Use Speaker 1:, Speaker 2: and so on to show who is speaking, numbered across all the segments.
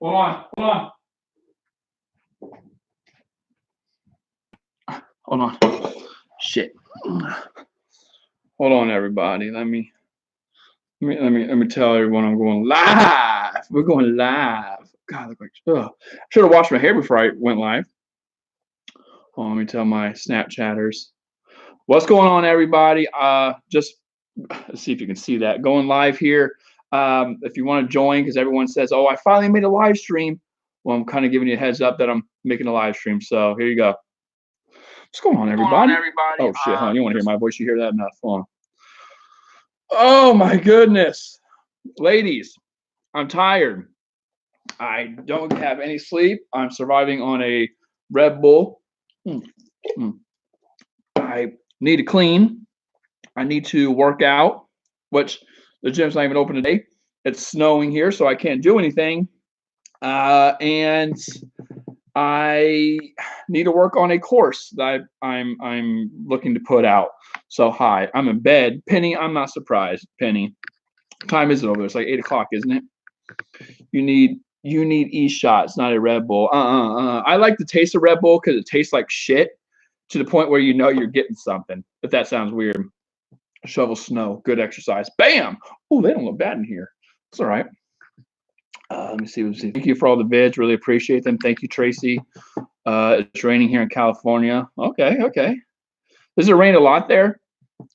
Speaker 1: Hold on. Hold on. Shit. Hold on, everybody. Let me tell everyone I'm going live. We're going live. God, I look like should have washed my hair before I went live. Hold on, let me tell my Snapchatters. What's going on, everybody? Just let's see if you can see that. Going live here. If you want to join, because everyone says, "Oh, I finally made a live stream." Well, I'm kind of giving you a heads up that I'm making a live stream. So here you go. What's going on, everybody? Oh shit, hold on. You want to hear my voice? You hear that enough? Hold on. Oh my goodness, ladies, I'm tired. I don't have any sleep. I'm surviving on a Red Bull. I need to clean. I need to work out, which the gym's not even open today. It's snowing here, so I can't do anything. And I need to work on a course that I'm looking to put out. So hi, I'm in bed. Penny, I'm not surprised. Penny, what time is it over there? It's like 8 o'clock, isn't it? You need e-shots, not a Red Bull. I like the taste of Red Bull because it tastes like shit to the point where you know you're getting something. If that sounds weird. Shovel snow, good exercise. Bam! Oh, they don't look bad in here. It's all right. Let me see. Thank you for all the vids. Really appreciate them. Thank you, Tracy. It's raining here in California. Okay. Does it rain a lot there?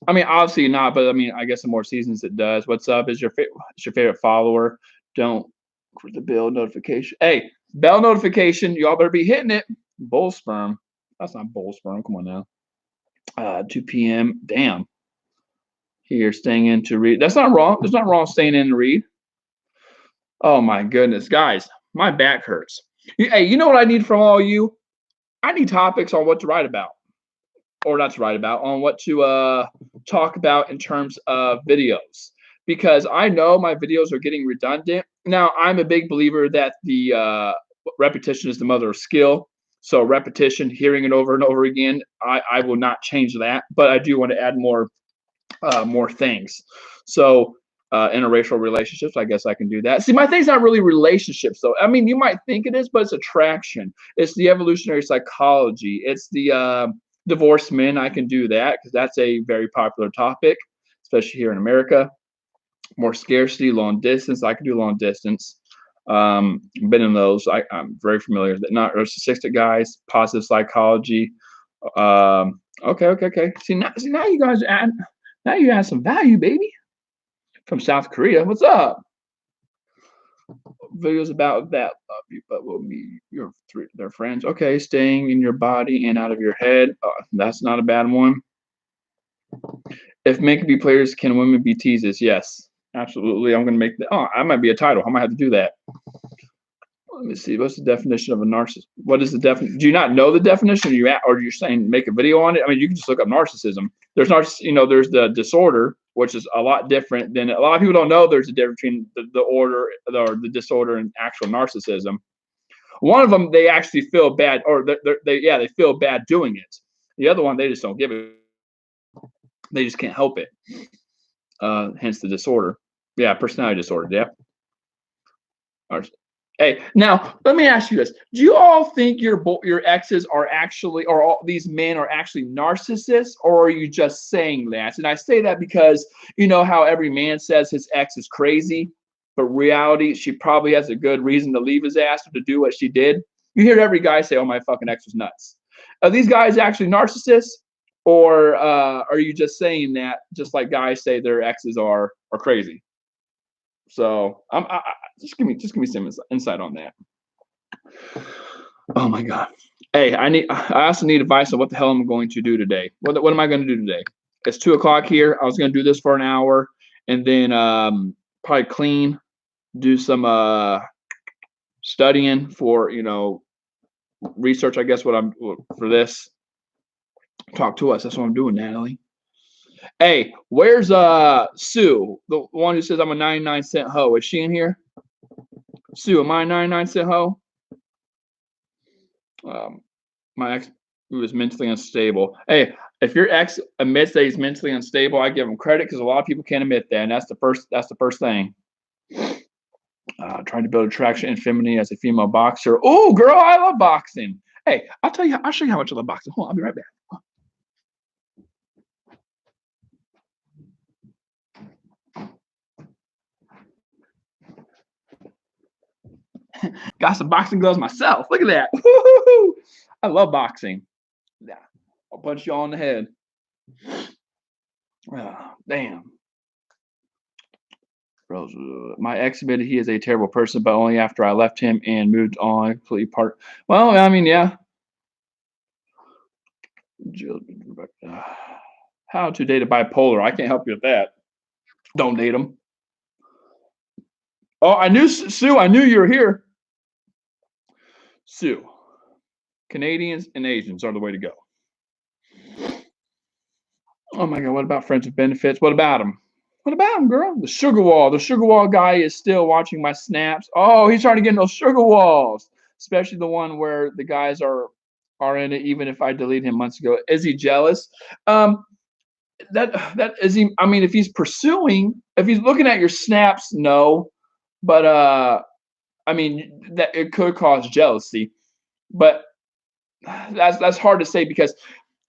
Speaker 1: I mean, obviously not, but I mean, I guess in more seasons it does. What's up? Is your favorite follower? Don't for the bell notification. Hey, bell notification. Y'all better be hitting it. Bull sperm. That's not bull sperm. Come on now. 2 p.m. Damn. Here, staying in to read. That's not wrong. There's not wrong staying in to read. Oh my goodness, guys, my back hurts. Hey, you know what I need from all you? I need topics on what to write about, or not to write about, on what to talk about in terms of videos, because I know my videos are getting redundant. Now, I'm a big believer that the repetition is the mother of skill. So repetition, hearing it over and over again, I will not change that, but I do want to add more things. So interracial relationships, I guess I can do that. See, my thing's not really relationships, though. I mean, you might think it is, but it's attraction. It's the evolutionary psychology. It's the divorced men. I can do that because that's a very popular topic, especially here in America. More scarcity, long distance. I can do long distance. Been in those. I'm very familiar with it. Not narcissistic guys. Positive psychology. Okay. See now you guys add. Now you have some value, baby. From South Korea. What's up? Videos about that love you, but will be their friends. Okay, staying in your body and out of your head. That's not a bad one. If men can be players, can women be teasers? Yes, absolutely. I'm gonna make that. Oh, I might be a title. I might have to do that. Let me see. What's the definition of a narcissist? What is the definition? Do you not know the definition? Or you're saying make a video on it? I mean, you can just look up narcissism. There's there's the disorder, which is a lot different than a lot of people don't know. There's a difference between the order or the disorder and actual narcissism. One of them, they actually feel bad, or they feel bad doing it. The other one, they just don't give it. They just can't help it. Hence the disorder. Yeah, personality disorder. Yeah. Hey, now let me ask you this: do you all think your exes are actually, or all these men are actually narcissists, or are you just saying that? And I say that because you know how every man says his ex is crazy, but reality, she probably has a good reason to leave his ass or to do what she did. You hear every guy say, "Oh, my fucking ex was nuts." Are these guys actually narcissists, or are you just saying that just like guys say their exes are crazy? So just give me some insight on that. Oh my God. Hey, I also need advice on what the hell I'm going to do today. What am I going to do today? It's 2 o'clock here. I was going to do this for an hour and then probably clean, do some studying for research. I guess for this. Talk to us. That's what I'm doing, Natalie. Hey, where's Sue? The one who says I'm a 99-cent hoe. Is she in here? Sue, am I a 99-cent hoe? My ex was mentally unstable. Hey, if your ex admits that he's mentally unstable, I give him credit because a lot of people can't admit that, and that's the first thing. Trying to build attraction and femininity as a female boxer. Oh, girl, I love boxing. Hey, I'll tell you. I'll show you how much I love boxing. Hold on, I'll be right back. Got some boxing gloves myself. Look at that. Woo-hoo-hoo. I love boxing. Yeah, I'll punch you all in the head. Damn. Bros, my ex admitted he is a terrible person, but only after I left him and moved on. Completely part. Well, I mean, yeah. How to date a bipolar? I can't help you with that. Don't date him. Oh, I knew Sue. I knew you were here. Sue. Canadians and Asians are the way to go. Oh my God, what about friends with benefits? What about them? What about them, girl? The sugar wall. The sugar wall guy is still watching my snaps. Oh, he's trying to get in those sugar walls, especially the one where the guys are in it. Even if I deleted him months ago, is he jealous? That is he. I mean, if he's pursuing, if he's looking at your snaps, no. But I mean, that it could cause jealousy. But that's hard to say because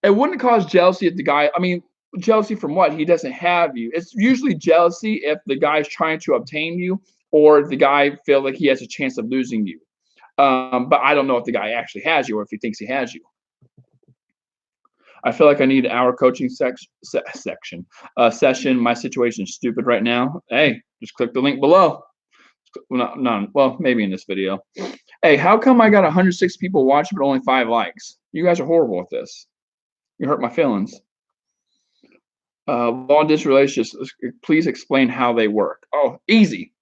Speaker 1: it wouldn't cause jealousy if the guy. I mean, jealousy from what? He doesn't have you. It's usually jealousy if the guy's trying to obtain you, or the guy feel like he has a chance of losing you. But I don't know if the guy actually has you or if he thinks he has you. I feel like I need our coaching session. My situation is stupid right now. Hey, just click the link below. None. Well, maybe in this video. Hey, how come I got 106 people watching but only 5 likes? You guys are horrible with this. You hurt my feelings. Long distance relationships. Please explain how they work. Oh, easy.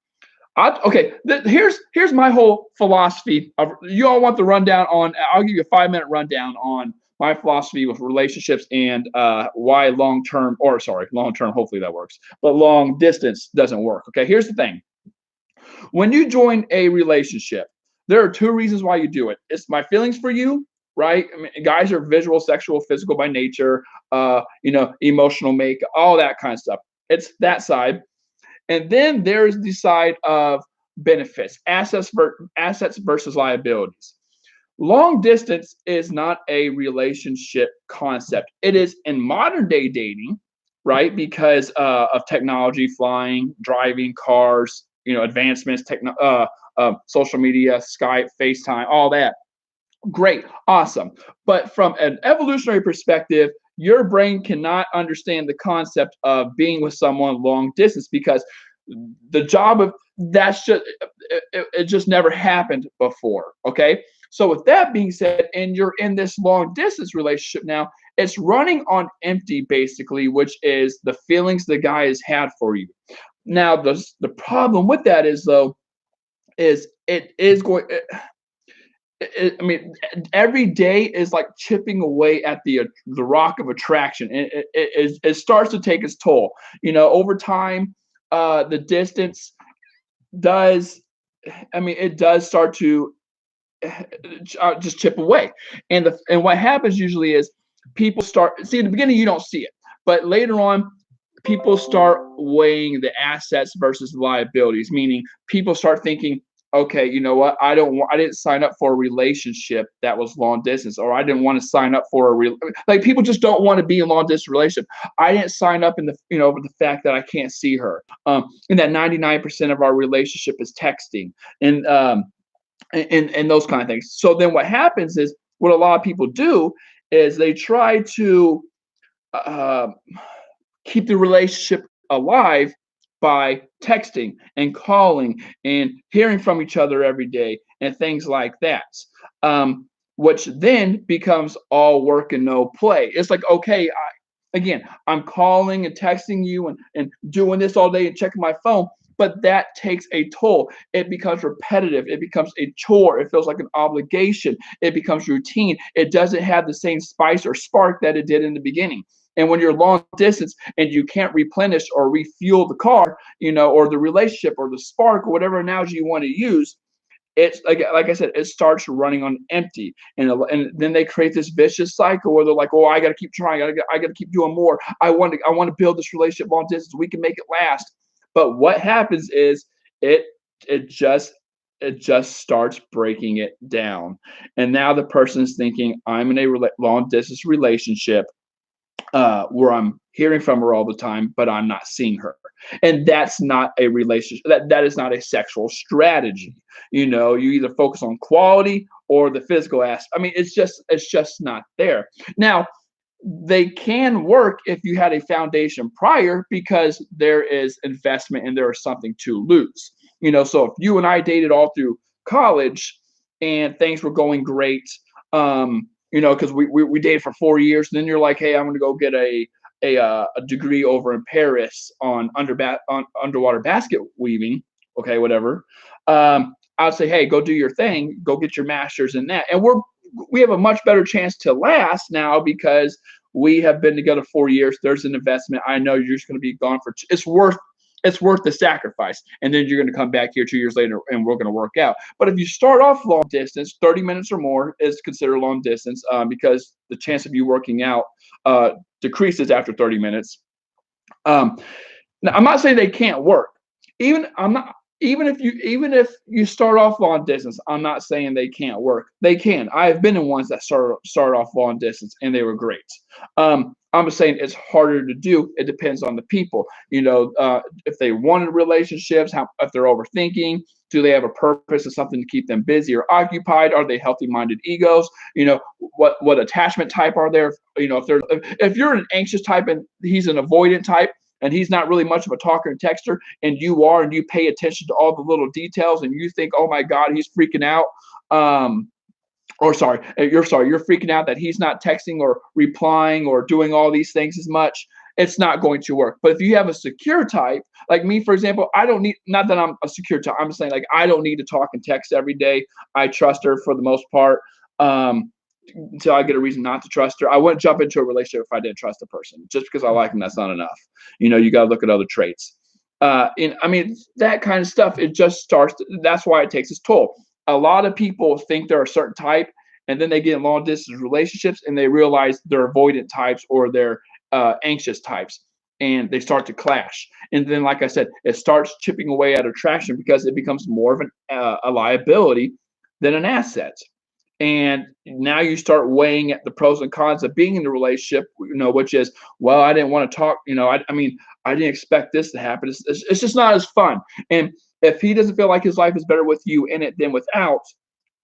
Speaker 1: Okay. Here's my whole philosophy. You all want the rundown on? I'll give you a 5-minute rundown on my philosophy with relationships and why long term. Hopefully that works, but long distance doesn't work. Okay. Here's the thing. When you join a relationship, there are 2 reasons why you do it. It's my feelings for you, right? I mean, guys are visual, sexual, physical by nature, emotional make, all that kind of stuff. It's that side. And then there's the side of benefits, assets versus liabilities. Long distance is not a relationship concept. It is in modern day dating, right? Because of technology, flying, driving, cars, advancements, social media, Skype, FaceTime, all that. Great, awesome. But from an evolutionary perspective, your brain cannot understand the concept of being with someone long distance because the job of that's just it just never happened before. Okay. So with that being said, and you're in this long distance relationship now, it's running on empty basically, which is the feelings the guy has had for you. Now, the problem with that is though, is it is going. I mean, every day is like chipping away at the rock of attraction. It starts to take its toll. Over time, the distance does. I mean, it does start to just chip away, and what happens usually is people start see in the beginning you don't see it, but later on people start weighing the assets versus liabilities, meaning people start thinking, okay, you know what? I didn't sign up for a relationship that was long distance, or I didn't want to sign up for like people just don't want to be in long distance relationship. I didn't sign up in the with the fact that I can't see her. And that 99% of our relationship is texting and those kind of things. So then what happens is what a lot of people do is they try to keep the relationship alive by texting and calling and hearing from each other every day and things like that, which then becomes all work and no play. It's like, okay, I'm calling and texting you and doing this all day and checking my phone, but that takes a toll. It becomes repetitive. It becomes a chore. It feels like an obligation. It becomes routine. It doesn't have the same spice or spark that it did in the beginning. And when you're long distance and you can't replenish or refuel the car, or the relationship or the spark or whatever analogy you want to use, it's like I said, it starts running on empty. And then they create this vicious cycle where they're like, oh, I got to keep trying. I got to keep doing more. I want to build this relationship long distance. We can make it last. But what happens is it it just it just starts breaking it down. And now the person's thinking, I'm in a long distance relationship where I'm hearing from her all the time, but I'm not seeing her. And that's not a relationship. That is not a sexual strategy. You either focus on quality or the physical aspect. I mean, it's just not there. Now, they can work if you had a foundation prior because there is investment and there is something to lose. So if you and I dated all through college and things were going great, because we dated for 4 years, and then you're like, hey, I'm going to go get a degree over in Paris on underwater basket weaving. Okay, whatever. I'd say, hey, go do your thing, go get your master's in that, and we have a much better chance to last now because we have been together 4 years. There's an investment. I know you're just going to be gone for. It's worth the sacrifice, and then you're going to come back here 2 years later, and we're going to work out. But if you start off long distance, 30 minutes or more is considered long distance because the chance of you working out decreases after 30 minutes. Now, I'm not saying they can't work. Even if you start off long distance, I'm not saying they can't work. They can. I have been in ones that start off long distance and they were great. I'm just saying it's harder to do. It depends on the people. If they wanted relationships, if they're overthinking, do they have a purpose or something to keep them busy or occupied? Are they healthy-minded egos? What attachment type are there? If you're an anxious type and he's an avoidant type, and he's not really much of a talker and texter, and you are, and you pay attention to all the little details, and you think, oh my God, he's freaking out. You're freaking out that he's not texting or replying or doing all these things as much. It's not going to work. But if you have a secure type, like me, for example, I don't need, not that I'm a secure type, I'm saying like I don't need to talk and text every day. I trust her for the most part. Until I get a reason not to trust her. I wouldn't jump into a relationship if I didn't trust the person. Just because I like them, that's not enough. You got to look at other traits. That kind of stuff, it just starts. That's why it takes its toll. A lot of people think they're a certain type, and then they get in long distance relationships, and they realize they're avoidant types or they're anxious types, and they start to clash. And then, like I said, it starts chipping away at attraction because it becomes more of a liability than an asset. And now you start weighing at the pros and cons of being in the relationship, which is, well, I didn't want to talk, I didn't expect this to happen. It's just not as fun. And if he doesn't feel like his life is better with you in it than without,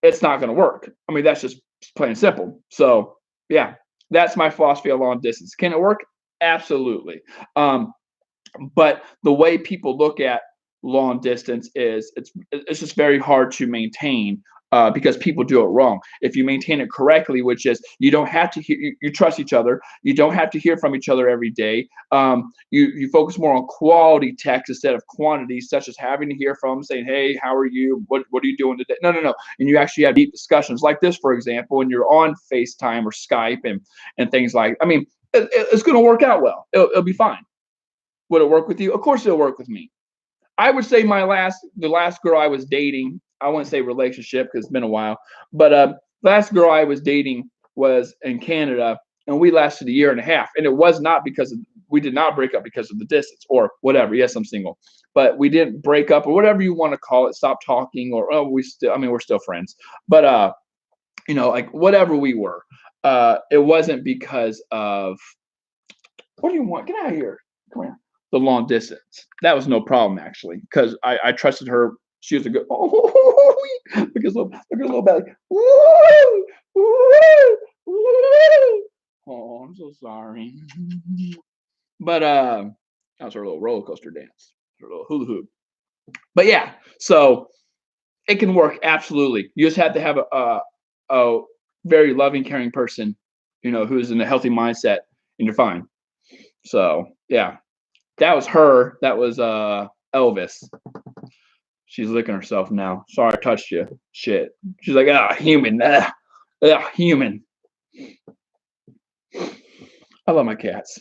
Speaker 1: it's not going to work. That's just plain and simple. So yeah, that's my philosophy of long distance. Can it work? Absolutely. But the way people look at long distance is it's just very hard to maintain because people do it wrong. If you maintain it correctly, which is you don't have to hear, you trust each other. You don't have to hear from each other every day. You focus more on quality text instead of quantity, such as having to hear from them, saying, "Hey, how are you? What are you doing today?" No. And you actually have deep discussions like this, for example, and you're on FaceTime or Skype and things like. It's going to work out well. It'll be fine. Would it work with you? Of course, it'll work with me. I would say the last girl I was dating, I wouldn't say relationship because it's been a while, but the last girl I was dating was in Canada, and we lasted 1.5 years, and it was not we did not break up because of the distance or whatever. Yes, I'm single, but we didn't break up or whatever you want to call it. Stop talking or we're still friends, but like whatever we were, it wasn't because of what do you want? Get out of here! Come here. The long distance. That was no problem actually, because I trusted her. She was a good. Look at little belly. Oh, I'm so sorry. But that was her little roller coaster dance, her little hula hoop. But yeah, so it can work absolutely. You just have to have a very loving, caring person, who's in a healthy mindset, and you're fine. So yeah. That was her. That was Elvis. She's licking herself now. Sorry, I touched you. Shit. She's like, human. Human. I love my cats.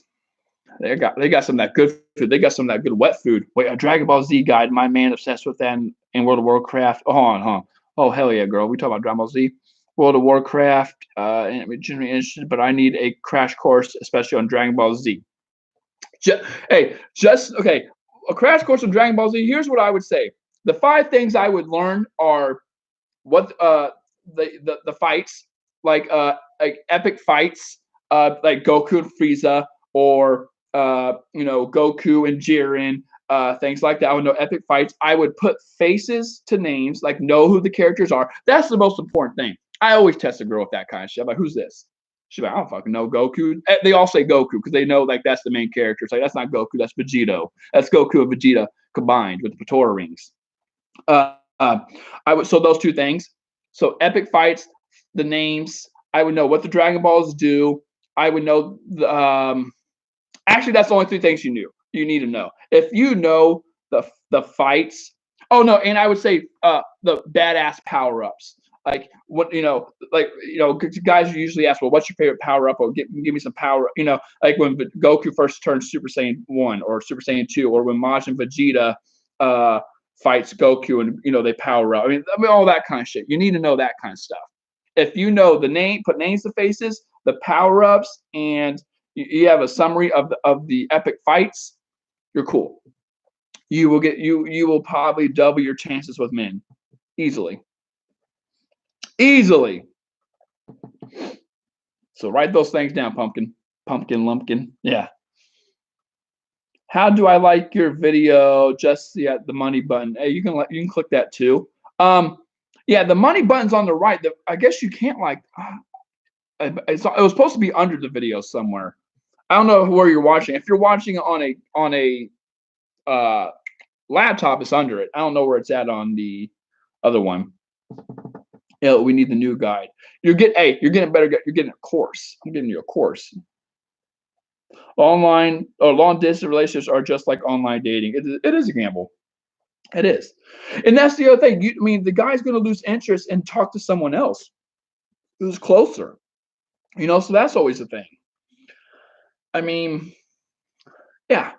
Speaker 1: They got some of that good food. They got some of that good wet food. Wait, a Dragon Ball Z guide. My man obsessed with that in World of Warcraft. Oh, hold on. Oh, hell yeah, girl. We talk about Dragon Ball Z. World of Warcraft. And I'm generally interested, but I need a crash course, especially on Dragon Ball Z. Okay, a crash course on Dragon Ball Z. Here's what I would say. The 5 things I would learn are what the fights, like epic fights, like Goku and Frieza, or Goku and Jiren, things like that. I would know epic fights. I would put faces to names, like know who the characters are. That's the most important thing. I always test a girl with that kind of shit. I'm like, who's this? She's like, I don't fucking know Goku. They all say Goku because they know like that's the main character. It's like, that's not Goku, that's Vegito. That's Goku and Vegeta combined with the Patora rings. I would, so those 2 things. So epic fights, the names. I would know what the Dragon Balls do. I would know the actually, that's the only 3 things you need to know. If you know the fights. Oh no, and I would say the badass power-ups. Like what guys usually ask, well, what's your favorite power up? Or give me some power. Like when Goku first turns Super Saiyan 1 or Super Saiyan 2, or when Majin Vegeta fights Goku and they power up. I mean all that kind of shit. You need to know that kind of stuff. If you know the name, put names to faces, the power ups, and you have a summary of the epic fights, you're cool. You will probably double your chances with men easily. So write those things down, pumpkin lumpkin. Yeah. How do I like your video? Just the money button. Hey, you can click that too. Yeah, the money button's on the right. I guess you can't it was supposed to be under the video somewhere. I don't know where you're watching. If you're watching it on a laptop, it's under it. I don't know where it's at on the other one. We need the new guide. You're getting better. You're getting a course. I'm giving you a course. Online or long distance relationships are just like online dating. It is a gamble. It is, and that's the other thing. The guy's going to lose interest and talk to someone else who's closer. So that's always the thing. I mean, yeah.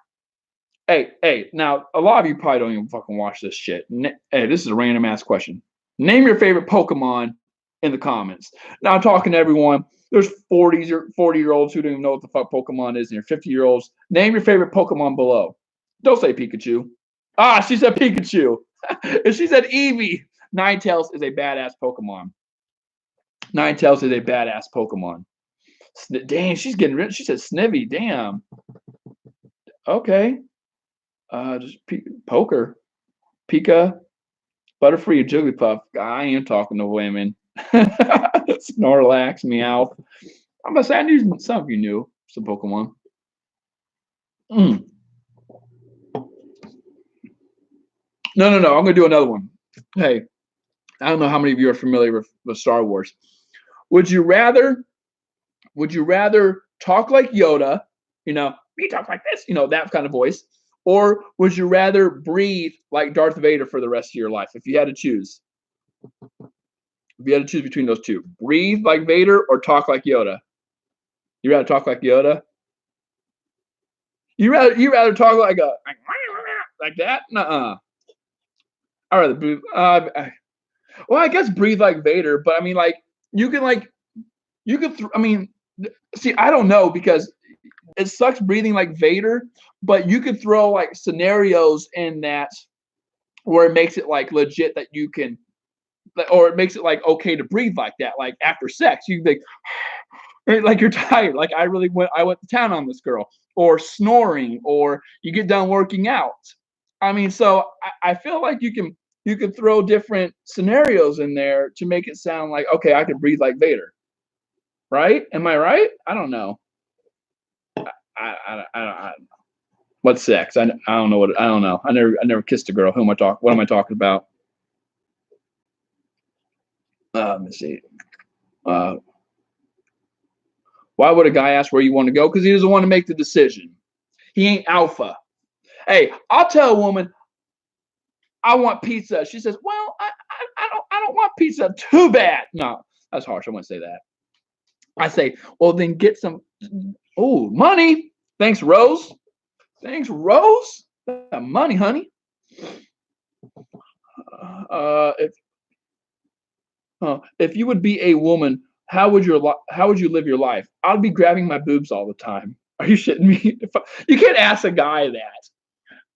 Speaker 1: Hey. Now, a lot of you probably don't even fucking watch this shit. Hey, this is a random ass question. Name your favorite Pokemon in the comments. Now, I'm talking to everyone. There's 40-year-olds who don't even know what the fuck Pokemon is, and your 50-year-olds. Name your favorite Pokemon below. Don't say Pikachu. She said Pikachu. And she said Eevee. Ninetales is a badass Pokemon. Damn, she's getting rich. She said Snivy. Damn. Okay. Just Poker. Pika. Butterfree, Jigglypuff. I am talking to women. Snorlax, Meowth. I'm gonna say I knew some of you knew some Pokemon. No. I'm gonna do another one. Hey, I don't know how many of you are familiar with Star Wars. Would you rather talk like Yoda? Me talk like this. That kind of voice. Or would you rather breathe like Darth Vader for the rest of your life? If you had to choose. If you had to choose between those 2. Breathe like Vader or talk like Yoda? You rather talk like Yoda? You rather talk like that? Nuh-uh. I'd rather breathe. Well, I guess breathe like Vader, but I mean, like, you could see, I don't know, because it sucks breathing like Vader, but you could throw like scenarios in that where it makes it like legit that you can, or it makes it like okay to breathe like that. Like after sex, you think like you're tired. Like I went to town on this girl, or snoring, or you get done working out. So I feel like you can throw different scenarios in there to make it sound like, okay, I can breathe like Vader. Right? Am I right? I don't know. I don't know. What's sex? I don't know what. I don't know. I never kissed a girl. What am I talking about? Let me see. Why would a guy ask where you want to go? Because he doesn't want to make the decision. He ain't alpha. Hey, I'll tell a woman, I want pizza. She says, well, I don't want pizza. Too bad. No, that's harsh. I wouldn't say that. I say, well, then get some. Oh, money. Thanks, Rose. Thanks, Rose. Money, honey. If you would be a woman, how would you live your life? I'd be grabbing my boobs all the time. Are you shitting me? You can't ask a guy that.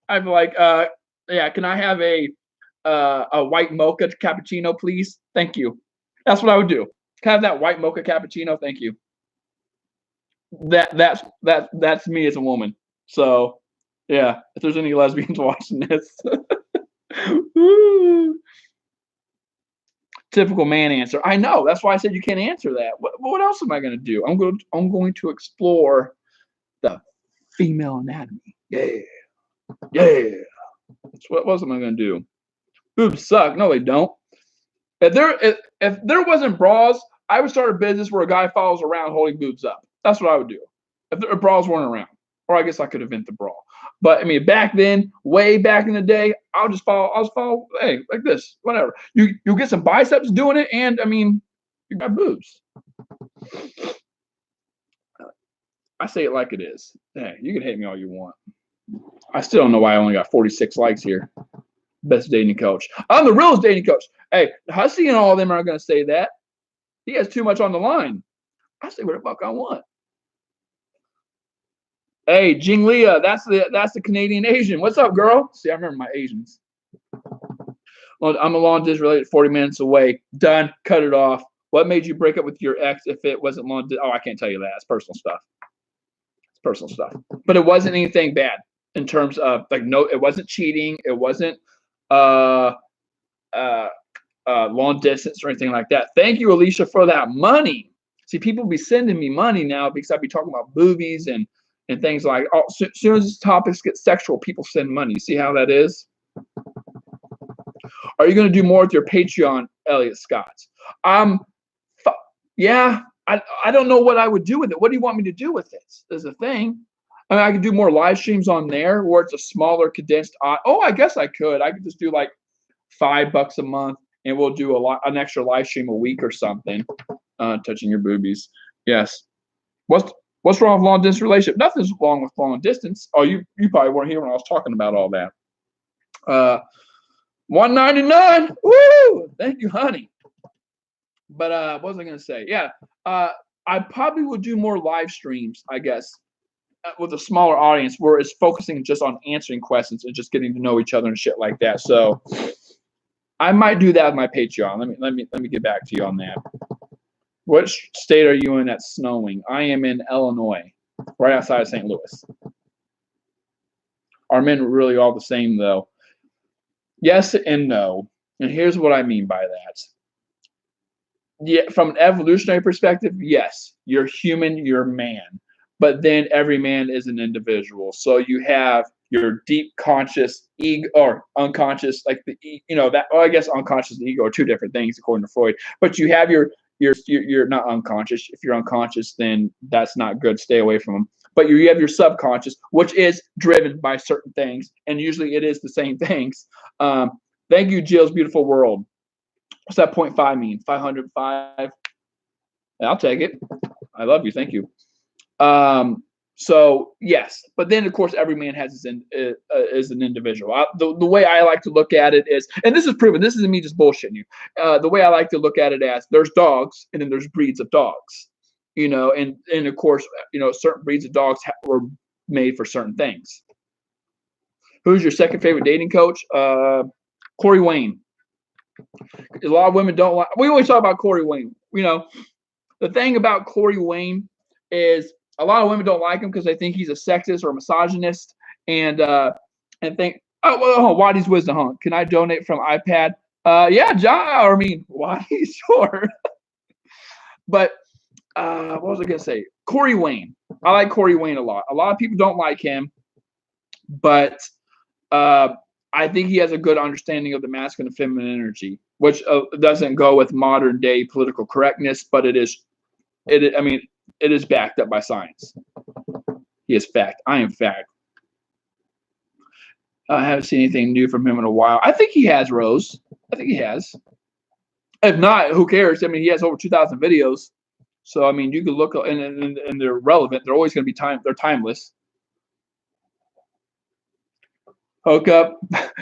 Speaker 1: I'm like, yeah, can I have a a white mocha cappuccino, please? Thank you. That's what I would do. Can I have that white mocha cappuccino? Thank you. That's me as a woman. So yeah, if there's any lesbians watching this. Typical man answer. I know. That's why I said you can't answer that. What else am I going to do? I'm going to explore the female anatomy. Yeah. What else am I going to do? Boobs suck. No, they don't. If there wasn't bras, I would start a business where a guy follows around holding boobs up. That's what I would do. If bras weren't around, or I guess I could invent the bra. But I mean, back then, way back in the day, I'll just follow. Hey, like this, whatever. You get some biceps doing it, and I mean, you got boobs. I say it like it is. Hey, you can hate me all you want. I still don't know why I only got 46 likes here. Best dating coach. I'm the realest dating coach. Hey, Hussey and all of them are going to say that. He has too much on the line. I say what the fuck I want. Hey, Jing Leah, that's the Canadian Asian. What's up, girl? See, I remember my Asians. Well, I'm a long distance related, 40 minutes away. Done. Cut it off. What made you break up with your ex if it wasn't long distance? Oh, I can't tell you that. It's personal stuff. It's personal stuff. But it wasn't anything bad in terms of like no, it wasn't cheating. It wasn't long distance or anything like that. Thank you, Alicia, for that money. See, people be sending me money now because I'd be talking about movies and things like. Oh, soon as topics get sexual, people send money. You see how that is? Are you going to do more with your Patreon, Elliot Scott? Yeah. I don't know what I would do with it. What do you want me to do with it? Is the thing. I mean, I could do more live streams on there where it's a smaller, condensed. Oh, I guess I could. I could just do like $5 a month, and we'll do an extra live stream a week or something. Touching your boobies. Yes. What's wrong with long distance relationship? Nothing's wrong with long distance. Oh, you probably weren't here when I was talking about all that. $199. Woo! Thank you, honey. But what was I gonna say? Yeah. I probably would do more live streams, I guess, with a smaller audience where it's focusing just on answering questions and just getting to know each other and shit like that. So I might do that with my Patreon. Let me get back to you on that. What state are you in that's snowing? I am in Illinois, right outside of St. Louis. Are men really all the same, though? Yes and no. And here's what I mean by that. Yeah, from an evolutionary perspective, yes, you're human, you're man. But then every man is an individual. So you have your deep conscious ego or unconscious, like that. Well, I guess unconscious and ego are two different things according to Freud. But you have you're not unconscious. If you're unconscious, then that's not good. Stay away from them. But you have your subconscious, which is driven by certain things, and usually it is the same things. Thank you, Jill's Beautiful World. What's that 0.5 mean? 505. I'll take it. I love you. Thank you. So yes, but then of course every man has is an individual. The way I like to look at it is, and this is proven. This isn't me just bullshitting you. The way I like to look at it as there's dogs, and then there's breeds of dogs. And of course certain breeds of dogs were made for certain things. Who's your second favorite dating coach? Corey Wayne. A lot of women don't like. We always talk about Corey Wayne. The thing about Corey Wayne is a lot of women don't like him because they think he's a sexist or a misogynist, and think, Waddy's wisdom, huh? Can I donate from iPad? Yeah, John. Waddy, sure. But what was I gonna say? Corey Wayne. I like Corey Wayne a lot. A lot of people don't like him, but I think he has a good understanding of the masculine and feminine energy, which doesn't go with modern day political correctness, but it is backed up by science. He is fact. I am fact. I haven't seen anything new from him in a while. I think he has, Rose. I think he has. If not, who cares? He has over 2,000 videos. So, you can look, and they're relevant. They're always going to be they're timeless. Hook up.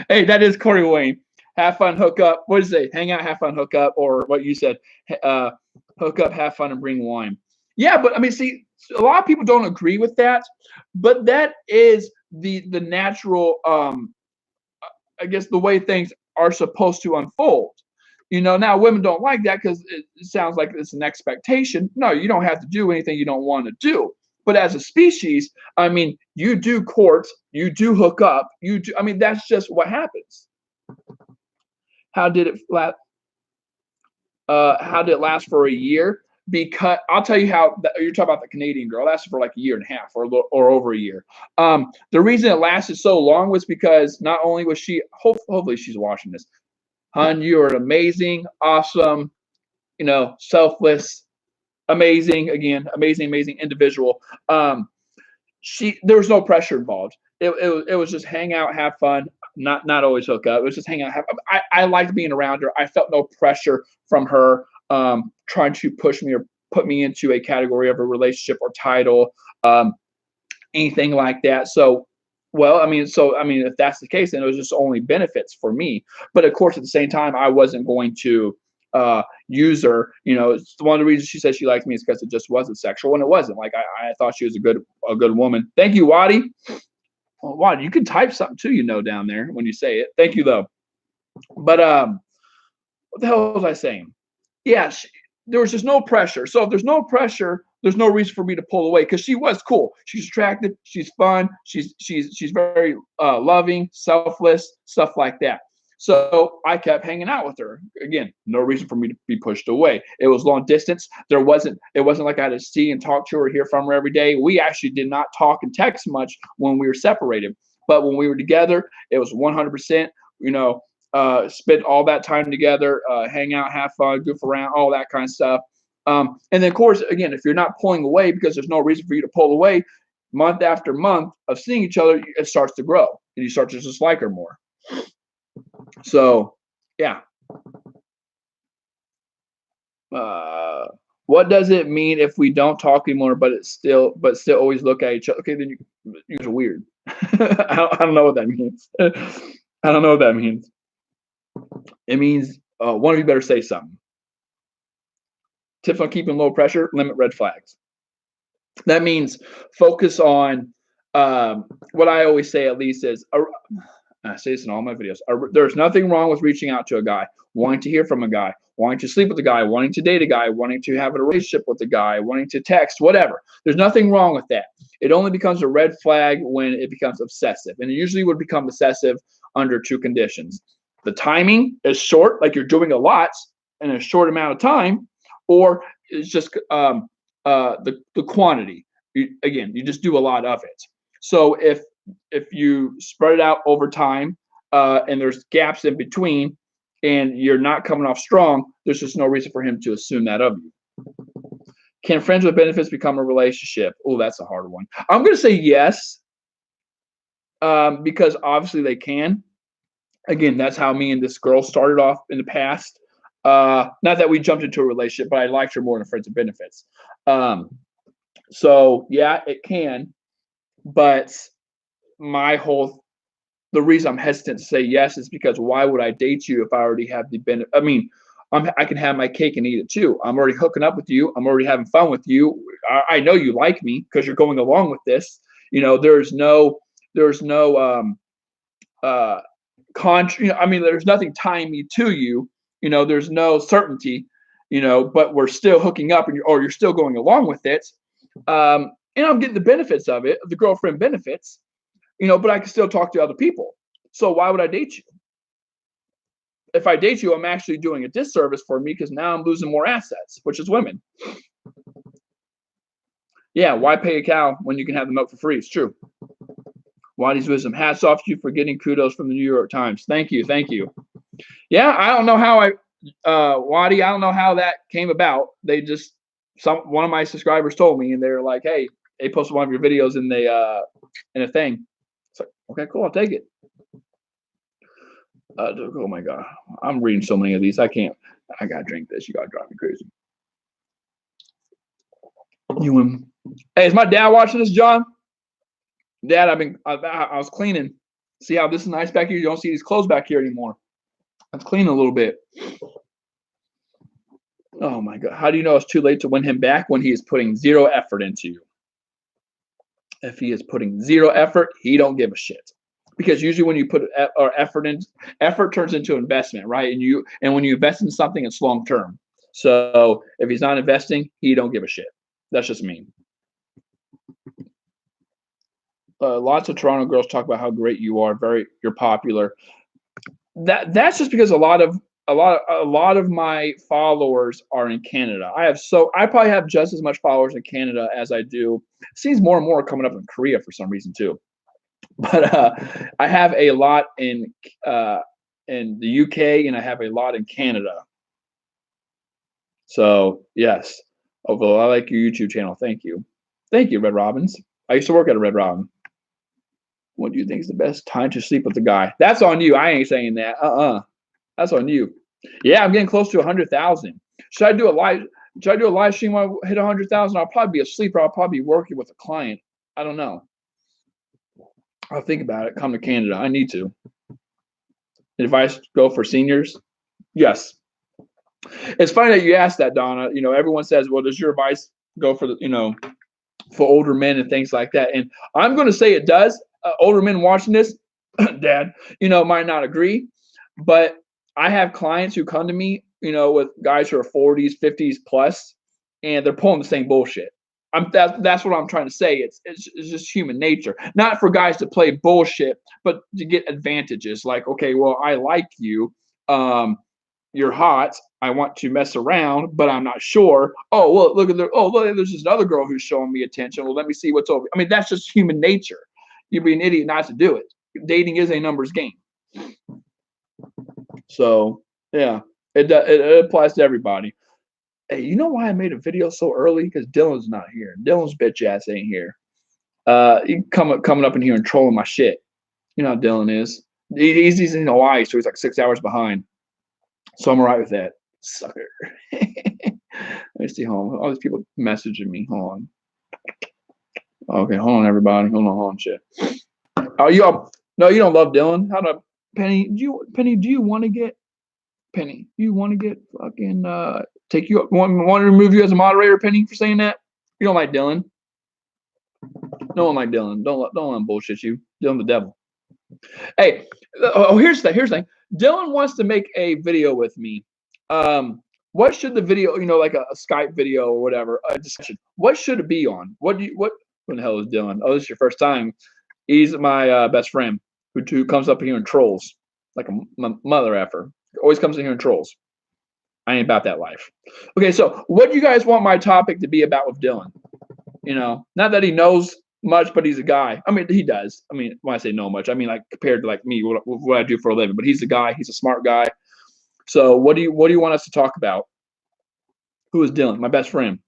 Speaker 1: Hey, that is Corey Wayne. Have fun, hook up. What did you say? Hang out, have fun, hook up, or what you said? Hook up, have fun, and bring wine. Yeah, but see, a lot of people don't agree with that. But that is the natural. I guess the way things are supposed to unfold. Now women don't like that because it sounds like it's an expectation. No, you don't have to do anything you don't want to do. But as a species, I mean, you do court, you do hook up, I mean, that's just what happens. How did it last for a year? Because I'll tell you how. You're talking about the Canadian girl. It lasted for like a year and a half or over a year. The reason it lasted so long was because not only was she, hopefully she's watching this. Hun, you are amazing, awesome, selfless, amazing, amazing individual. There was no pressure involved. It was just hang out, have fun, not always hook up. It was just hang out, have fun. I liked being around her. I felt no pressure from her trying to push me or put me into a category of a relationship or title, anything like that. So if that's the case, then it was just only benefits for me. But of course, at the same time, I wasn't going to use her. It's one of the reasons she said she liked me is because it just wasn't sexual, and it wasn't. Like I thought she was a good woman. Thank you, Waddy. Well, Waddy, you can type something too, down there when you say it. Thank you, though. But what the hell was I saying? Yeah, there was just no pressure. So if there's no pressure, there's no reason for me to pull away because she was cool. She's attractive. She's fun. She's very loving, selfless, stuff like that. So I kept hanging out with her. Again, no reason for me to be pushed away. It was long distance. It wasn't like I had to see and talk to her, hear from her every day. We actually did not talk and text much when we were separated. But when we were together, it was 100%, spend all that time together, hang out, have fun, goof around, all that kind of stuff. And then, of course, again, if you're not pulling away because there's no reason for you to pull away, month after month of seeing each other, it starts to grow and you start to just like her more. So, yeah. What does it mean if we don't talk anymore, but still always look at each other? Okay, then you're weird. I don't know what that means. I don't know what that means. It means one of you better say something. Tips on keeping low pressure: limit red flags. That means focus on what I always say, at least, is I say this in all my videos. There's nothing wrong with reaching out to a guy, wanting to hear from a guy, wanting to sleep with a guy, wanting to date a guy, wanting to have a relationship with a guy, wanting to text, whatever. There's nothing wrong with that. It only becomes a red flag when it becomes obsessive. And it usually would become obsessive under two conditions. The timing is short, like you're doing a lot in a short amount of time, or it's just the quantity. You just do a lot of it. So if you spread it out over time and there's gaps in between and you're not coming off strong, there's just no reason for him to assume that of you. Can friends with benefits become a relationship? Oh, that's a hard one. I'm going to say yes, because obviously they can. Again, that's how me and this girl started off in the past. Not that we jumped into a relationship, but I liked her more than friends with benefits. So yeah, it can. But the reason I'm hesitant to say yes is because why would I date you if I already have the benefit? I mean, I can have my cake and eat it too. I'm already hooking up with you. I'm already having fun with you. I know you like me because you're going along with this. There's no there's nothing tying me to you. There's no certainty. But we're still hooking up, or you're still going along with it. And I'm getting the benefits of it, the girlfriend benefits. But I can still talk to other people. So why would I date you? If I date you, I'm actually doing a disservice for me because now I'm losing more assets, which is women. Yeah, why pay a cow when you can have the milk for free? It's true. Waddy's wisdom. Hats off to you for getting kudos from the New York Times. Thank you. Yeah, I don't know how Waddy, I don't know how that came about. They just, one of my subscribers told me, and they're like, hey, they posted one of your videos in a thing. It's like, okay, cool, I'll take it. Oh my God, I'm reading so many of these. I gotta drink this. You gotta drive me crazy. Hey, is my dad watching this, John? Dad, I was cleaning. See how this is nice back here? You don't see these clothes back here anymore. Let's clean a little bit. Oh my God. How do you know it's too late to win him back when he is putting zero effort into you? If he is putting zero effort, he don't give a shit. because usually when you put effort in, effort turns into investment, right? And when you invest in something, it's long term. So if he's not investing, he don't give a shit. That's just me. Lots of Toronto girls talk about how great you are. You're popular. That's just because a lot of my followers are in Canada. I probably have just as much followers in Canada as I do. It seems more and more coming up in Korea for some reason too. But I have a lot in the UK and I have a lot in Canada. So yes, although I like your YouTube channel. Thank you, Red Robins. I used to work at a Red Robin. What do you think is the best time to sleep with a guy? That's on you. I ain't saying that. That's on you. Yeah, I'm getting close to 100,000. Should I do a live stream when I hit 100,000? I'll probably be asleep or I'll probably be working with a client. I don't know. I'll think about it. Come to Canada. I need to. Advice go for seniors? Yes. It's funny that you asked that, Donna. You know, everyone says, well, does your advice go for for older men and things like that? And I'm going to say it does. Older men watching this, Dad, might not agree, but I have clients who come to me, with guys who are 40s, 50s plus, and they're pulling the same bullshit. That's what I'm trying to say. It's just human nature, not for guys to play bullshit, but to get advantages. Like, okay, well, I like you, you're hot. I want to mess around, but I'm not sure. Oh, well, look, there's this other girl who's showing me attention. Well, let me see what's over. I mean, that's just human nature. You'd be an idiot not to do it. Dating is a numbers game. So yeah, it applies to everybody. Hey, you know why I made a video so early? Because Dylan's not here. Dylan's bitch ass ain't here. He coming up in here and trolling my shit. You know how Dylan is. He's in Hawaii, so he's like 6 hours behind. So I'm alright with that. Sucker. Let me see. Hold on. All these people messaging me. Hold on. Okay, hold on, everybody. Hold on, shit. Oh, no, you don't love Dylan. How do Penny? Do you want to get Penny? You want to get fucking take you want to remove you as a moderator, Penny, for saying that? You don't like Dylan. No one like Dylan. Don't let him bullshit you. Dylan the devil. Hey, here's the thing. Dylan wants to make a video with me. What should the video, like a Skype video or whatever, a discussion? What should it be on? What the hell is Dylan? Oh, this is your first time. He's my best friend who comes up here and trolls like a mother effer. Always comes in here and trolls. I ain't about that life. Okay, so what do you guys want my topic to be about with Dylan? Not that he knows much, but he's a guy. I mean, he does. I mean, when I say know much, I mean like compared to like me, what I do for a living. But he's a guy. He's a smart guy. So what do you want us to talk about? Who is Dylan? My best friend.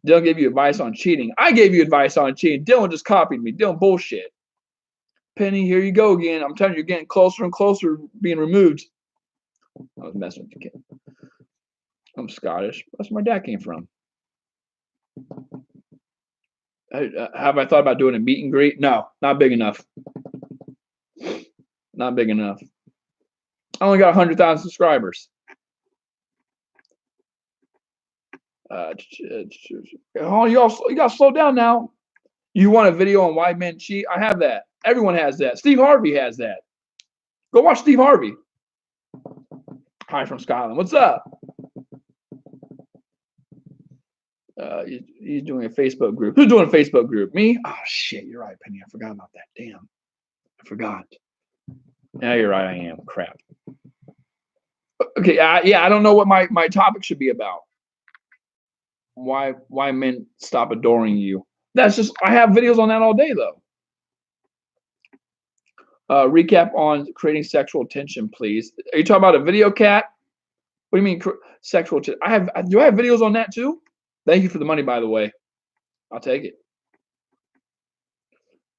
Speaker 1: Dylan gave you advice on cheating. I gave you advice on cheating. Dylan just copied me. Dylan bullshit. Penny, here you go again. I'm telling you, you're getting closer and closer being removed. I was messing with the kid. I'm Scottish. That's where my dad came from. Have I thought about doing a meet and greet? No, not big enough. Not big enough. I only got 100,000 subscribers. Oh, you got to slow down now. You want a video on why men cheat? I have that. Everyone has that. Steve Harvey has that. Go watch Steve Harvey. Hi from Scotland. What's up? He's doing a Facebook group. Who's doing a Facebook group? Me? Oh, shit. You're right, Penny. I forgot about that. Damn. I forgot. Yeah, you're right. I am. Crap. Okay. Yeah, I don't know what my topic should be about. Why men stop adoring you. That's just, I have videos on that all day, though. Recap on creating sexual tension, please. Are you talking about a video, Cat? What do you mean sexual tension? Do I have videos on that too? Thank you for the money, by the way. I'll take it.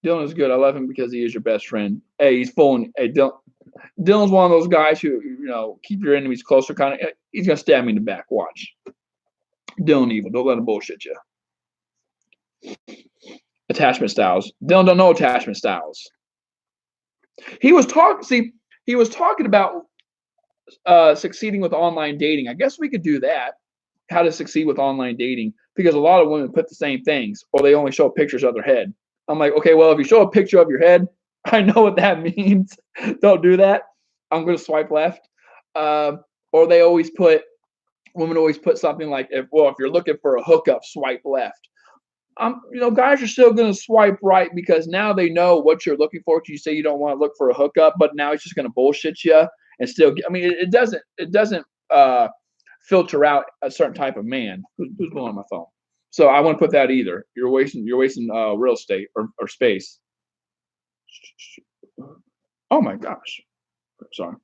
Speaker 1: Dylan is good. I love him because he is your best friend. Hey, he's fooling. Hey, Dylan's one of those guys who, keep your enemies closer. Kind of, he's gonna stab me in the back. Watch. Dylan evil. Don't let him bullshit you. Attachment styles. Dylan don't know attachment styles. He was talking about succeeding with online dating. I guess we could do that. How to succeed with online dating, because a lot of women put the same things, or they only show pictures of their head. I'm like, okay, well, if you show a picture of your head, I know what that means. Don't do that. I'm going to swipe left. Or women always put something like, if you're looking for a hookup, swipe left. Guys are still going to swipe right because now they know what you're looking for. You say you don't want to look for a hookup, but now it's just going to bullshit you and still. It doesn't filter out a certain type of man. Who's blowing on my phone? So I wouldn't put that either. You're wasting real estate or space. Oh my gosh. Sorry.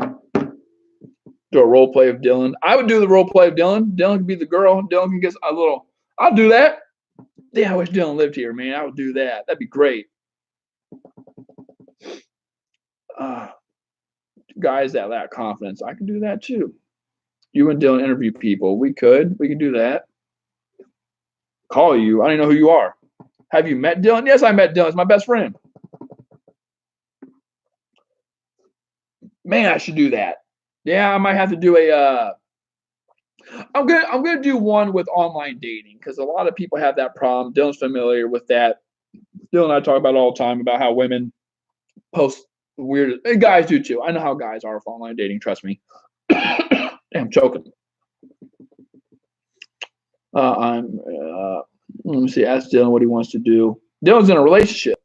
Speaker 1: Do a role play of Dylan. I would do the role play of Dylan. Dylan can be the girl. Dylan can get a little. I'll do that. Yeah, I wish Dylan lived here, man. I would do that. That'd be great. Guys that lack confidence, I can do that too. You and Dylan interview people. We can do that. Call you. I don't know who you are. Have you met Dylan? Yes, I met Dylan. He's my best friend. Man, I should do that. Yeah, I might have to do I'm gonna do one with online dating because a lot of people have that problem. Dylan's familiar with that. Dylan and I talk about it all the time about how women post weird, and guys do too. I know how guys are with online dating. Trust me. Damn, I'm choking. Let me see. Ask Dylan what he wants to do. Dylan's in a relationship.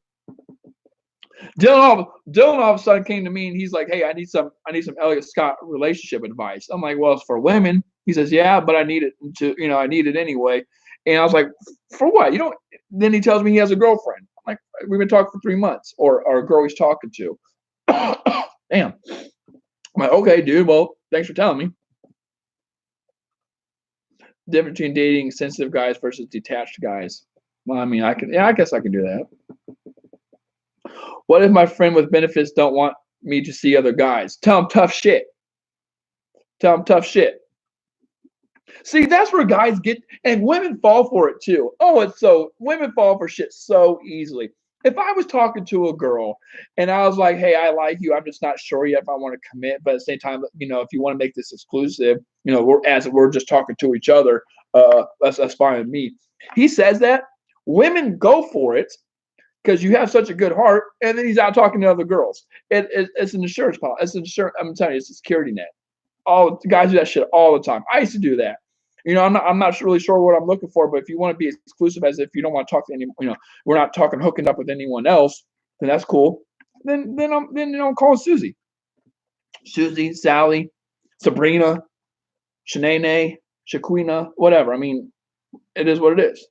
Speaker 1: Dylan all of a sudden came to me and he's like, "Hey, I need some Elliot Scott relationship advice." I'm like, "Well, it's for women." He says, "Yeah, but I need it I need it anyway." And I was like, "For what? You don't?" Then he tells me he has a girlfriend. I'm like, "We've been talking for 3 months," or a girl he's talking to. Damn. I'm like, "Okay, dude. Well, thanks for telling me." Difference between dating sensitive guys versus detached guys. Well, I guess I can do that. What if my friend with benefits don't want me to see other guys? Tell them tough shit. Tell them tough shit. See, that's where guys get, and women fall for it too. Women fall for shit so easily. If I was talking to a girl and I was like, "Hey, I like you. I'm just not sure yet if I want to commit, but at the same time, if you want to make this exclusive, we're just talking to each other, that's fine with me." He says that women go for it because you have such a good heart, and then he's out talking to other girls. It's an insurance policy. It's an insurance. I'm telling you, it's a security net. All guys do that shit all the time. I used to do that. I'm not really sure what I'm looking for, but if you want to be exclusive, as if you don't want to talk to anyone, we're not talking hooking up with anyone else, then that's cool. Then I'm calling Susie, Sally, Sabrina, Shanae, Shaquina, whatever. It is what it is.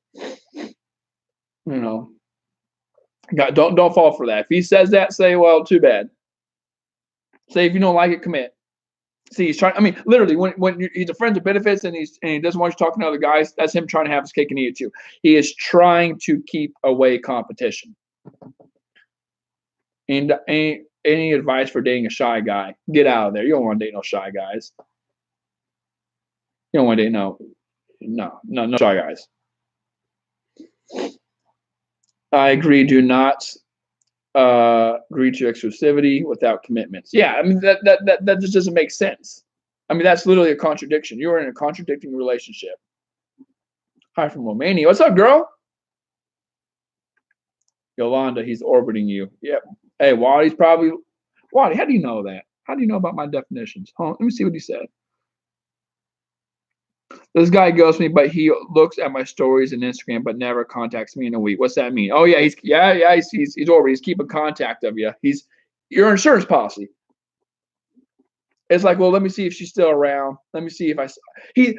Speaker 1: Don't fall for that. If he says that, say, "Well, too bad." Say, if you don't like it, commit. See, he's trying. Literally, when he's a friend of benefits and he doesn't want you talking to other guys, that's him trying to have his cake and eat it too. He is trying to keep away competition. And any advice for dating a shy guy? Get out of there. You don't want to date no shy guys. You don't want to date no shy guys. I agree. Do not agree to exclusivity without commitments. Yeah, that just doesn't make sense. That's literally a contradiction. You are in a contradicting relationship. Hi from Romania. What's up, girl? Yolanda, he's orbiting you. Yep. Hey, Waddy's probably. Waddy, how do you know that? How do you know about my definitions? Hold on, let me see what he said. This guy ghosts me, but he looks at my stories and Instagram, but never contacts me in a week. What's that mean? Oh yeah, he's orbiting. He's keeping contact of you. He's your insurance policy. It's like, well, let me see if she's still around. Let me see if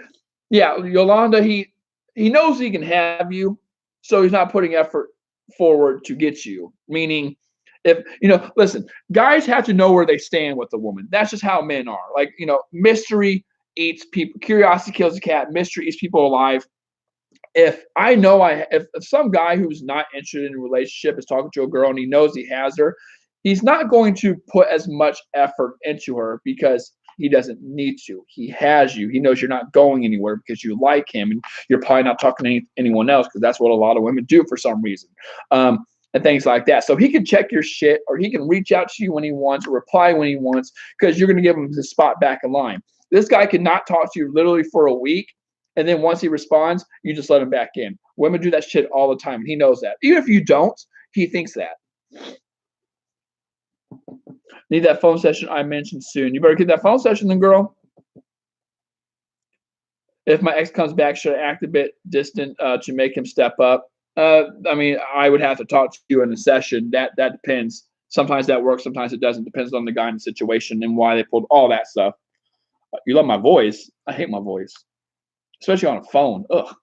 Speaker 1: Yolanda, he knows he can have you, so he's not putting effort forward to get you. Meaning, if listen, guys have to know where they stand with the woman. That's just how men are. Like, mystery eats people. Curiosity kills the cat. Mystery eats people alive. If I know if some guy who's not interested in a relationship is talking to a girl and he knows he has her, he's not going to put as much effort into her because he doesn't need to. He has you. He knows you're not going anywhere because you like him, and you're probably not talking to anyone else because that's what a lot of women do for some reason, and things like that. So he can check your shit, or he can reach out to you when he wants, or reply when he wants, because you're going to give him his spot back in line. This guy could not talk to you literally for a week, And then once he responds, you just let him back in. Women do that shit all the time. And he knows that. Even if you don't, he thinks that. Need that phone session I mentioned soon. You better get that phone session then, girl. If my ex comes back, should I act a bit distant to make him step up? I mean, I would have to talk to you in a session. That depends. Sometimes that works. Sometimes it doesn't. Depends on the guy and the situation and why they pulled all that stuff. You love my voice. I hate my voice, especially on a phone. Ugh.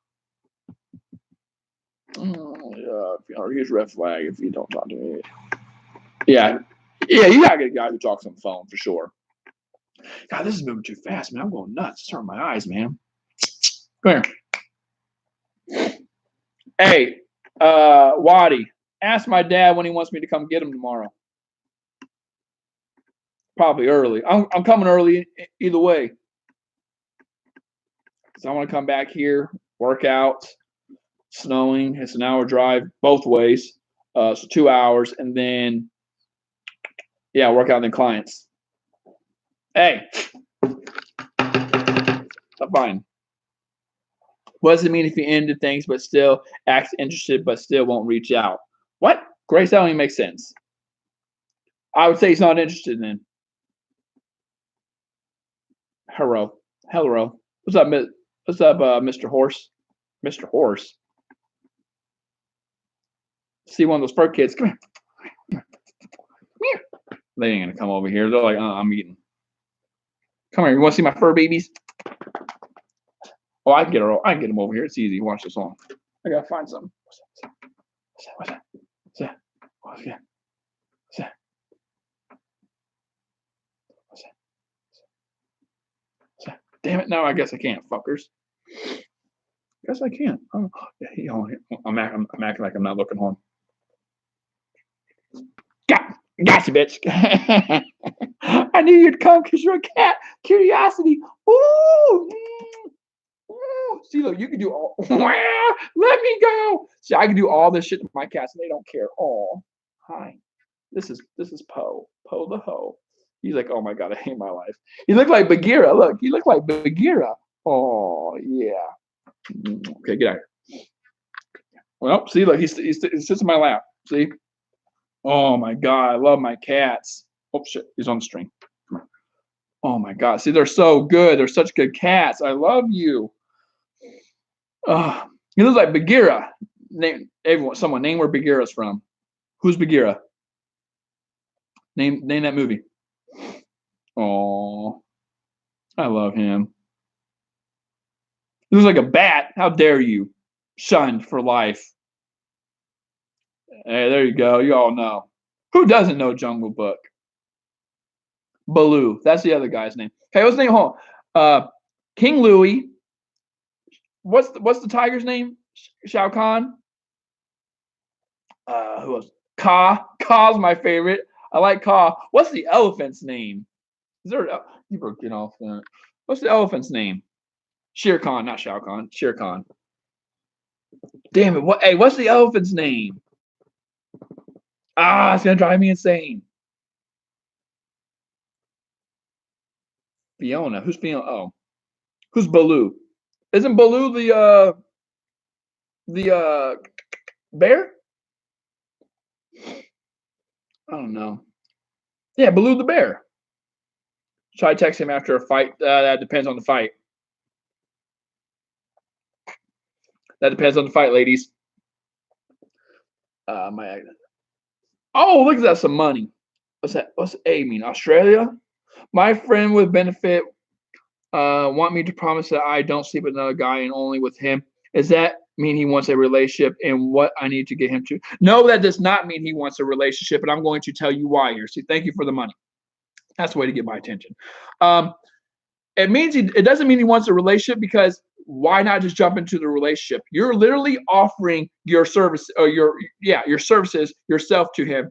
Speaker 1: Here's a red flag if you don't talk to me. Yeah, you gotta get a guy who talks on the phone for sure. God, this is moving too fast, man. I'm going nuts. It's hurting my eyes, man. Come here. Hey, Waddy, ask my dad when he wants me to come get him tomorrow. Probably early. I'm coming early either way. So I want to come back here, work out. Snowing. It's an hour drive both ways. So 2 hours, and then work out in clients. Hey, fine. What does it mean if he ended things but still acts interested but still won't reach out? What? Grace, that don't even make sense. I would say he's not interested then. Hello. What's up, Mr. Horse? Mr. Horse. See one of those fur kids. Come here. They ain't gonna come over here. They're like, I'm eating. Come here. You want to see my fur babies? Oh, I can get them over here. It's easy. Watch this on. I gotta find something. What's that? Damn it! No, I guess I can't, fuckers. Guess I can't. Oh, yeah, I'm acting like I'm not looking home. Gotcha, bitch. I knew you'd come because you're a cat. Curiosity. Ooh. See, look, you can do all. Let me go. See, I can do all this shit to my cats, and they don't care. Oh, hi. This is Poe. Poe the hoe. He's like, oh my god, I hate my life. He looked like Bagheera. Look, he looked like Bagheera. Oh yeah. Okay, get out here. Well, see, look, he sits in my lap. See. Oh my god, I love my cats. Oh shit, he's on the string. Come on. Oh my god, see, they're so good. They're such good cats. I love you. He looks like Bagheera. Someone name where Bagheera's from. Who's Bagheera? Name that movie. Oh, I love him. He looks like a bat. How dare you? Shunned for life. Hey, there you go. You all know. Who doesn't know Jungle Book? Baloo. That's the other guy's name. Okay, what's the name? Hold on. King Louie. What's the tiger's name? Shao Kahn. Who else? Ka. Ka's my favorite. I like Ka. What's the elephant's name? Is there? You broke it off. What's the elephant's name? Shere Khan, not Shao Kahn. Shere Khan. Damn it! Hey, what's the elephant's name? It's gonna drive me insane. Fiona. Who's Fiona? Oh, who's Baloo? Isn't Baloo the bear? I don't know. Yeah, Baloo the bear. Should I text him after a fight? That depends on the fight. That depends on the fight, ladies. Oh, look at that, some money. What's that? What's A mean? Australia? My friend with benefit want me to promise that I don't sleep with another guy and only with him. Does that mean he wants a relationship and what I need to get him to? No, that does not mean he wants a relationship, and I'm going to tell you why here. See, thank you for the money. That's the way to get my attention. It doesn't mean he wants a relationship, because why not just jump into the relationship? You're literally offering your service or your services yourself to him.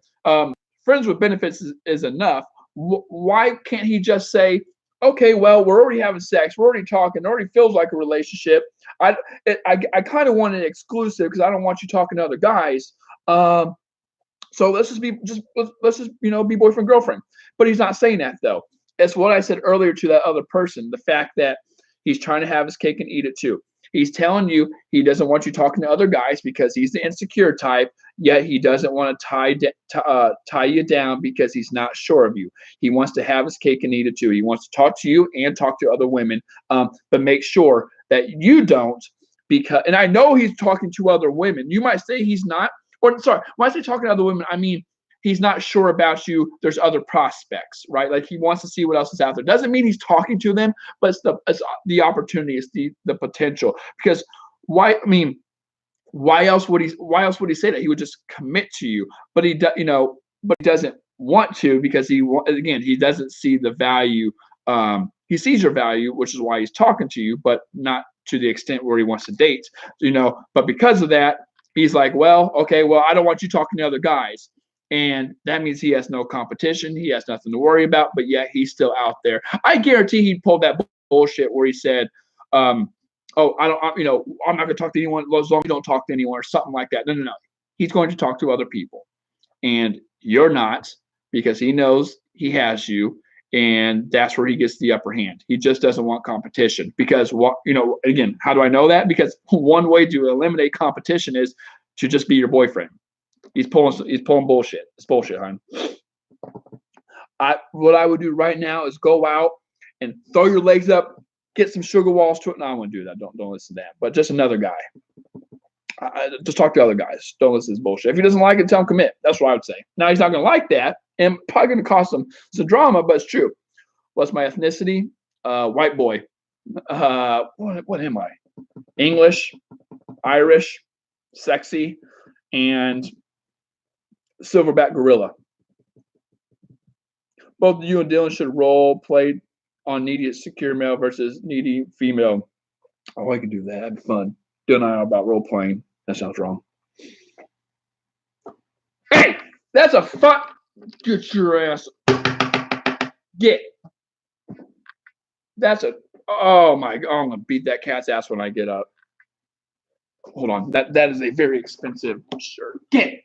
Speaker 1: Friends with benefits is enough. Why can't he just say, okay, well, we're already having sex, we're already talking, it already feels like a relationship. I kind of want an exclusive because I don't want you talking to other guys. So let's just be be boyfriend girlfriend. But he's not saying that though. It's what I said earlier to that other person. The fact that he's trying to have his cake and eat it too. He's telling you he doesn't want you talking to other guys because he's the insecure type, yet he doesn't want to tie you down because he's not sure of you. He wants to have his cake and eat it too. He wants to talk to you and talk to other women, but make sure that you don't. Because, and I know he's talking to other women. You might say he's not, or sorry, when I say talking to other women, I mean he's not sure about you. There's other prospects, right? Like he wants to see what else is out there. Doesn't mean he's talking to them, but it's the opportunity, it's the potential. Because why? I mean, why else would he say that? He would just commit to you, but he doesn't want to because he doesn't see the value. He sees your value, which is why he's talking to you, but not to the extent where he wants to date. But because of that, he's like, well, okay, well, I don't want you talking to other guys. And that means he has no competition. He has nothing to worry about, but yet he's still out there. I guarantee he pulled that bullshit where he said, I'm not going to talk to anyone as long as you don't talk to anyone or something like that. No. He's going to talk to other people. And you're not, because he knows he has you. And that's where he gets the upper hand. He just doesn't want competition because again, how do I know that? Because one way to eliminate competition is to just be your boyfriend. He's pulling bullshit. It's bullshit, hon. What I would do right now is go out and throw your legs up, get some sugar walls to it. No, I wouldn't do that. Don't listen to that. But just another guy. Just talk to other guys. Don't listen to this bullshit. If he doesn't like it, tell him commit. That's what I would say. Now he's not going to like that, and probably going to cause some drama, but it's true. What's my ethnicity? White boy. What am I? English, Irish, sexy, and silverback gorilla. Both you and Dylan should role play on needy secure male versus needy female. Oh, I can do that. That'd be fun. Dylan and I are about role playing. That sounds wrong. Hey, that's a fuck. Get your ass. Get. Oh my God, I'm gonna beat that cat's ass when I get up. Hold on. That is a very expensive shirt. Get.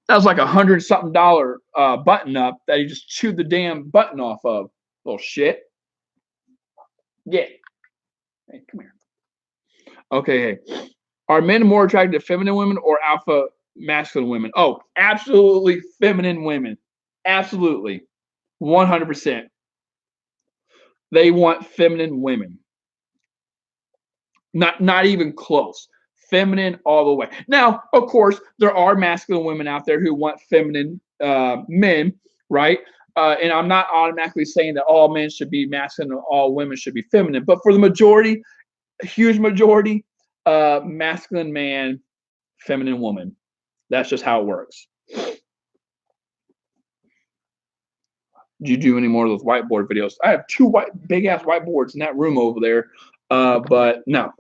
Speaker 1: That was like $100-something button up that he just chewed the damn button off of. Little shit. Get. Hey, come here. Okay, hey. Are men more attracted to feminine women or alpha masculine women? Oh, absolutely feminine women. Absolutely. 100%. They want feminine women. Not even close. Feminine all the way. Now, of course, there are masculine women out there who want feminine men, right? And I'm not automatically saying that all men should be masculine and all women should be feminine. But for the majority, a huge majority, masculine man, feminine woman. That's just how it works. Do you do any more of those whiteboard videos? I have two big ass whiteboards in that room over there. But no.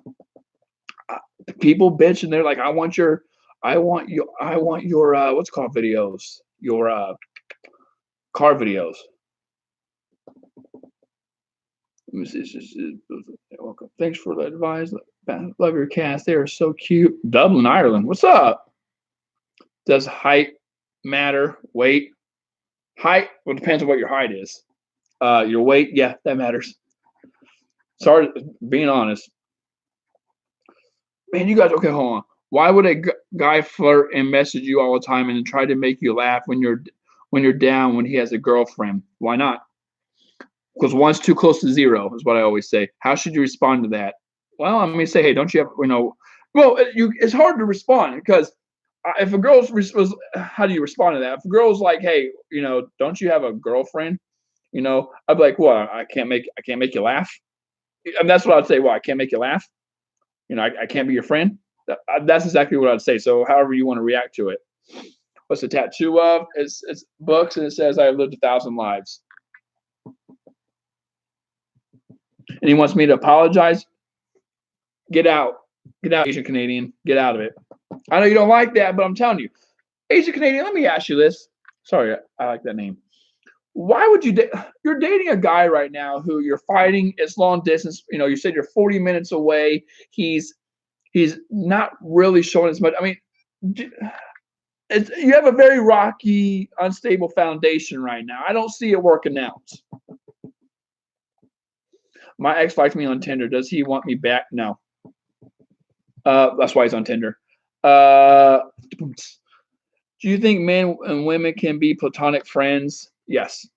Speaker 1: People bitch and they're like, I want your what's it called videos? Your car videos. Welcome. Thanks for the advice. Love your cast. They are so cute. Dublin, Ireland. What's up? Does height matter? Weight? Height? Well, it depends on what your height is. Your weight? Yeah, that matters. Sorry, being honest. Man, you guys, okay, hold on. Why would a guy flirt and message you all the time and then try to make you laugh when you're down when he has a girlfriend? Why not? Because one's too close to zero is what I always say. How should you respond to that? Well, I'm going to say, hey, don't you have, well, it's hard to respond because if a girl's, how do you respond to that? If a girl's like, hey, don't you have a girlfriend? I'd be like, well, I can't make you laugh. And that's what I'd say. Well, I can't make you laugh. I can't be your friend. That's exactly what I'd say. So however you want to react to it. What's the tattoo of? It's books, and it says, I have lived 1,000 lives. And he wants me to apologize. Get out. Get out, Asian Canadian. Get out of it. I know you don't like that, but I'm telling you. Asian Canadian, let me ask you this. Sorry, I like that name. Why would you you're dating a guy right now who you're fighting, it's long distance, you said you're 40 minutes away. He's not really showing as much. I mean, You have a very rocky, unstable foundation right now. I don't see it working out. My ex likes me on Tinder. Does he want me back? No. That's why he's on Tinder. Do you think men and women can be platonic friends? Yes.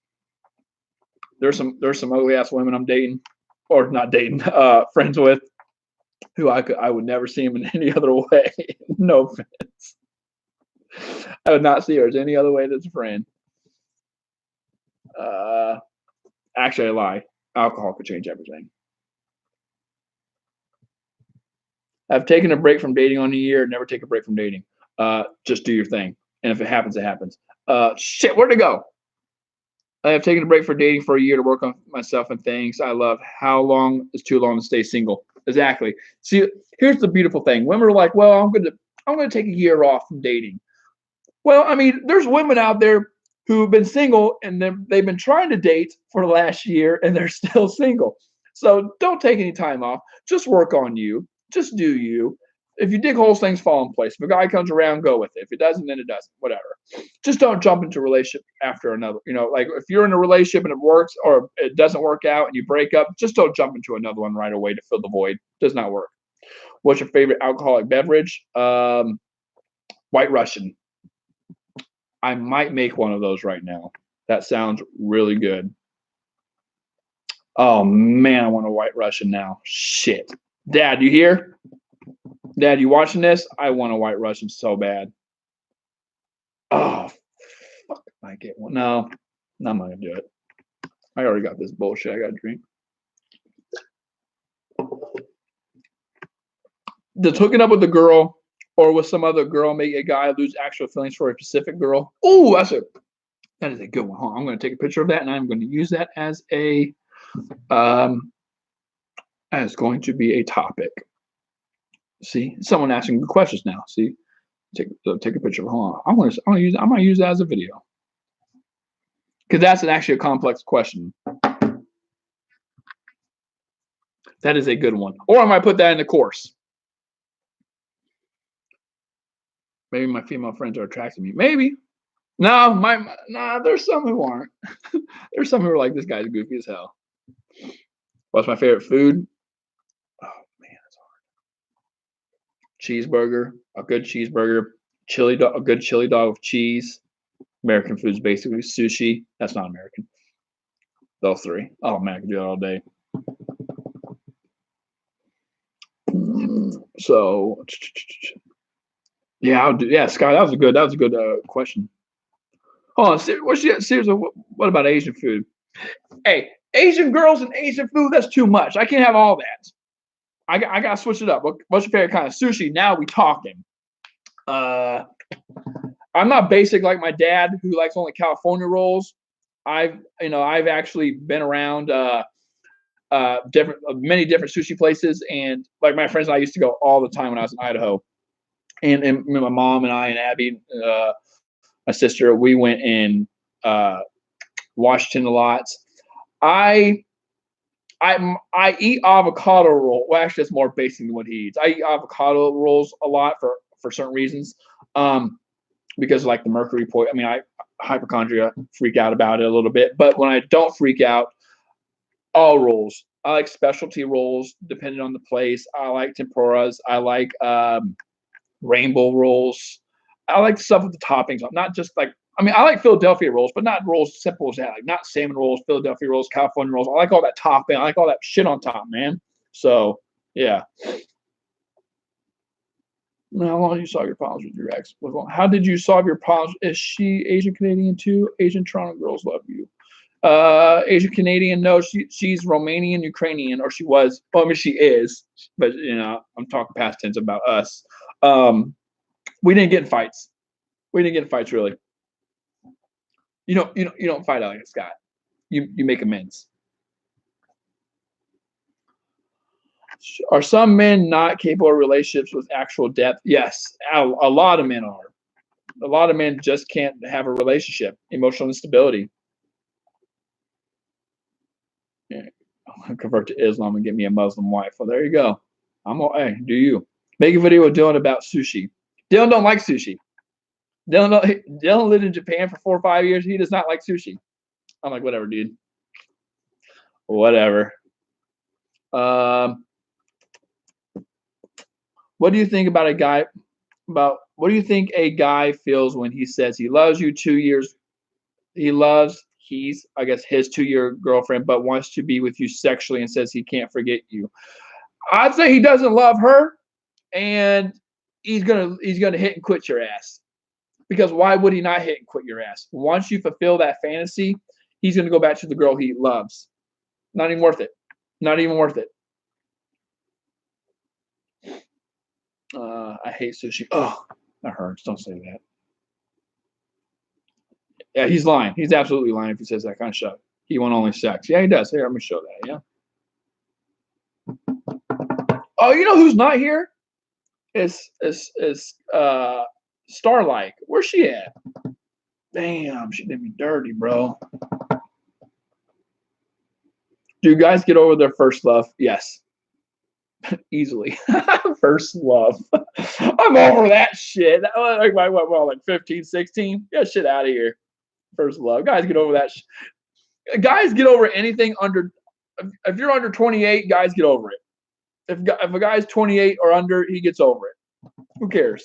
Speaker 1: There's some ugly ass women I'm dating, or not dating, friends with, who I would never see them in any other way. No offense. I would not see her as any other way that's a friend. Actually, I lie. Alcohol could change everything. I've taken a break from dating on a year. Never take a break from dating. Just do your thing, and if it happens, it happens. Shit, where'd it go? I have taken a break for dating for a year to work on myself and things I love. How long is too long to stay single? Exactly. See, here's the beautiful thing. Women are like, well, I'm gonna take a year off from dating. Well, I mean, there's women out there who have been single and they've been trying to date for the last year and they're still single. So don't take any time off. Just work on you. Just do you. If you dig holes, things fall in place. If a guy comes around, go with it. If it doesn't, then it doesn't. Whatever. Just don't jump into a relationship after another. Like if you're in a relationship and it works or it doesn't work out and you break up, just don't jump into another one right away to fill the void. Does not work. What's your favorite alcoholic beverage? White Russian. I might make one of those right now. That sounds really good. Oh man, I want a White Russian now. Shit. Dad, you here? Dad, you watching this? I want a White Russian so bad. Oh, fuck. I might get one. No, I'm not gonna do it. I already got this bullshit I gotta drink. Does hooking up with a girl or with some other girl make a guy lose actual feelings for a specific girl? Oh, that is a good one. Hold on, I'm going to take a picture of that and I'm going to use that as going to be a topic. See, someone asking good questions now. See, take a picture. Hold on, I might use that as a video because that's actually a complex question. That is a good one. Or I might put that in the course. Maybe my female friends are attracting me. Maybe. No, there's some who aren't. There's some who are like, this guy's goofy as hell. What's my favorite food? Oh man, it's hard. Cheeseburger, a good cheeseburger, a good chili dog with cheese. American food's basically sushi. That's not American. Those three. Oh man, I can do that all day. So yeah, I'll do. Yeah, Scott, that was a good question. Hold on, seriously, what about Asian food? Hey, Asian girls and Asian food, that's too much. I can't have all that. I gotta switch it up. What's your favorite kind of sushi? Now we talking. I'm not basic like my dad who likes only California rolls. I've actually been around many different sushi places, and like my friends and I used to go all the time when I was in Idaho. And my mom and I and Abby, my sister, we went in Washington a lot. I eat avocado roll. Well, actually, that's more basic than what he eats. I eat avocado rolls a lot for certain reasons, because like the mercury point. I mean, I hypochondria freak out about it a little bit, but when I don't freak out, all rolls. I like specialty rolls depending on the place. I like tempuras. I like rainbow rolls. I like stuff with the toppings on, not just like. I mean, I like Philadelphia rolls, but not rolls simple as that. Like not salmon rolls, Philadelphia rolls, California rolls. I like all that topping. I like all that shit on top, man. So yeah. How long you solve your problems with your ex? How did you solve your problems? Is she Asian Canadian too? Asian Toronto girls love you. Asian Canadian, no, she's Romanian, Ukrainian, or she was. Well, I mean, she is, but I'm talking past tense about us. We didn't get in fights. We didn't get in fights really. You don't fight out like Scott. You make amends. Are some men not capable of relationships with actual depth? Yes, a lot of men are. A lot of men just can't have a relationship. Emotional instability. Yeah. I'm gonna convert to Islam and get me a Muslim wife. Well, there you go. Hey, do you make a video with Dylan about sushi? Dylan don't like sushi. Dylan lived in Japan for 4 or 5 years. He does not like sushi. I'm like, whatever, dude. Whatever. What do you think about a guy? What do you think a guy feels when he says he loves you 2 years? I guess his 2-year girlfriend, but wants to be with you sexually and says he can't forget you. I'd say he doesn't love her, and he's gonna hit and quit your ass. Because why would he not hit and quit your ass? Once you fulfill that fantasy, he's gonna go back to the girl he loves. Not even worth it. Not even worth it. I hate sushi. Oh, that hurts. Don't say that. Yeah, he's lying. He's absolutely lying if he says that kind of stuff. He want only sex. Yeah, he does. Here, let me show that. Yeah. Oh, you know who's not here? Is Starlight. Where's she at? Damn, she did me dirty, bro. Do guys get over their first love? Yes. Easily. First love. I'm over that shit. Like, like 15, 16? Get shit out of here. First love. Guys get over that shit. Guys get over anything under, if you're under 28, guys get over it. If a guy's 28 or under, he gets over it. Who cares?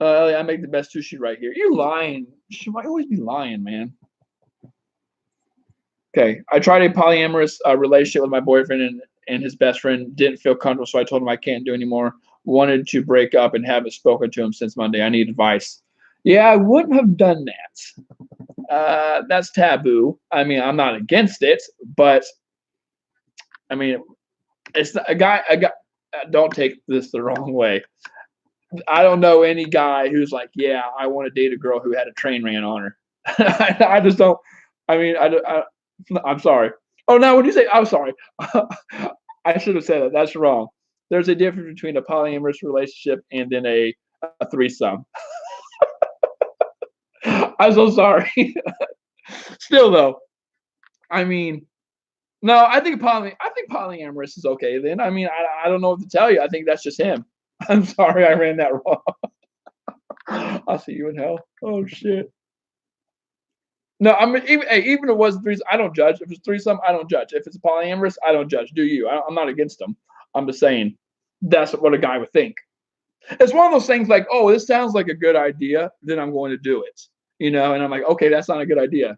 Speaker 1: I make the best sushi right here. You lying. She might always be lying, man. Okay. I tried a polyamorous relationship with my boyfriend and his best friend. Didn't feel comfortable, so I told him I can't do anymore. Wanted to break up and haven't spoken to him since Monday. I need advice. Yeah, I wouldn't have done that. That's taboo. I mean, I'm not against it, but I mean, it's a guy. Don't take this the wrong way. I don't know any guy who's like, yeah, I want to date a girl who had a train ran on her. I just don't. I mean, I'm sorry. Oh, now when you say, I'm sorry, I should have said that. That's wrong. There's a difference between a polyamorous relationship and then a threesome. I'm so sorry. Still though, I mean, no, I think polyamorous is okay. Then I mean, I don't know what to tell you. I think that's just him. I'm sorry, I ran that wrong. I'll see you in hell. Oh shit. No, I mean, even if it was threesome, I don't judge. If it's threesome, I don't judge. If it's polyamorous, I don't judge. Do you? I'm not against them. I'm just saying that's what a guy would think. It's one of those things like, oh, this sounds like a good idea, then I'm going to do it. And I'm like, okay, that's not a good idea.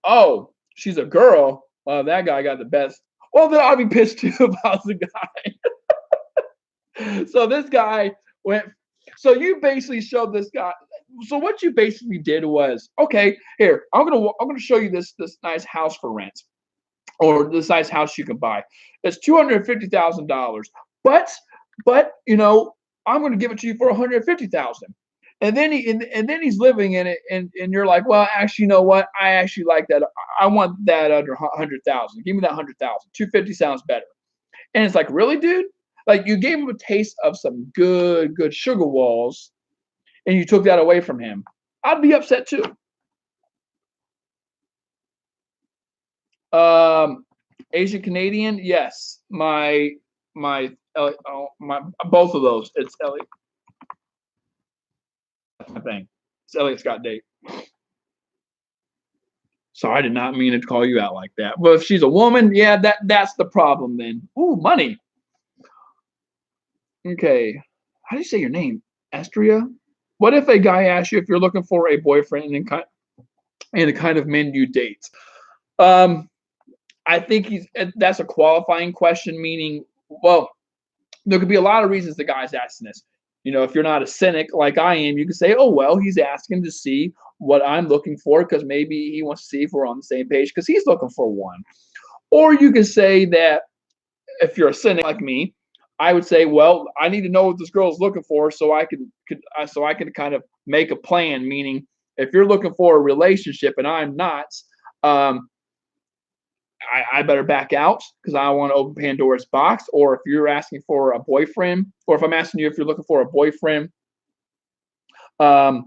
Speaker 1: Oh, she's a girl. Well, that guy got the best. Well, then I'll be pissed too about the guy. So this guy went. So you basically showed this guy. So what you basically did was, okay, here I'm gonna show you this nice house for rent, or this nice house you can buy. It's $250,000, but I'm gonna give it to you for $150,000. And then he's living in it, and you're like, well, actually, you know what? I actually like that. I want that under 100,000. Give me that 100,000. 250 sounds better. And it's like, really, dude? Like you gave him a taste of some good sugar walls, and you took that away from him. I'd be upset too. Asian Canadian, yes. My both of those. It's Elliot. My thing. It's Elliot Scott date. So I did not mean to call you out like that. But if she's a woman, yeah, that's the problem then. Ooh, money. Okay. How do you say your name? Astria? What if a guy asks you if you're looking for a boyfriend and the kind of men you date? I think that's a qualifying question, meaning, well, there could be a lot of reasons the guy's asking this. If you're not a cynic like I am, you can say, oh, well, he's asking to see what I'm looking for because maybe he wants to see if we're on the same page because he's looking for one. Or you can say that if you're a cynic like me, I would say, well, I need to know what this girl is looking for so I can kind of make a plan, meaning if you're looking for a relationship and I'm not, I better back out because I want to open Pandora's box. Or if you're asking for a boyfriend, or if I'm asking you if you're looking for a boyfriend, and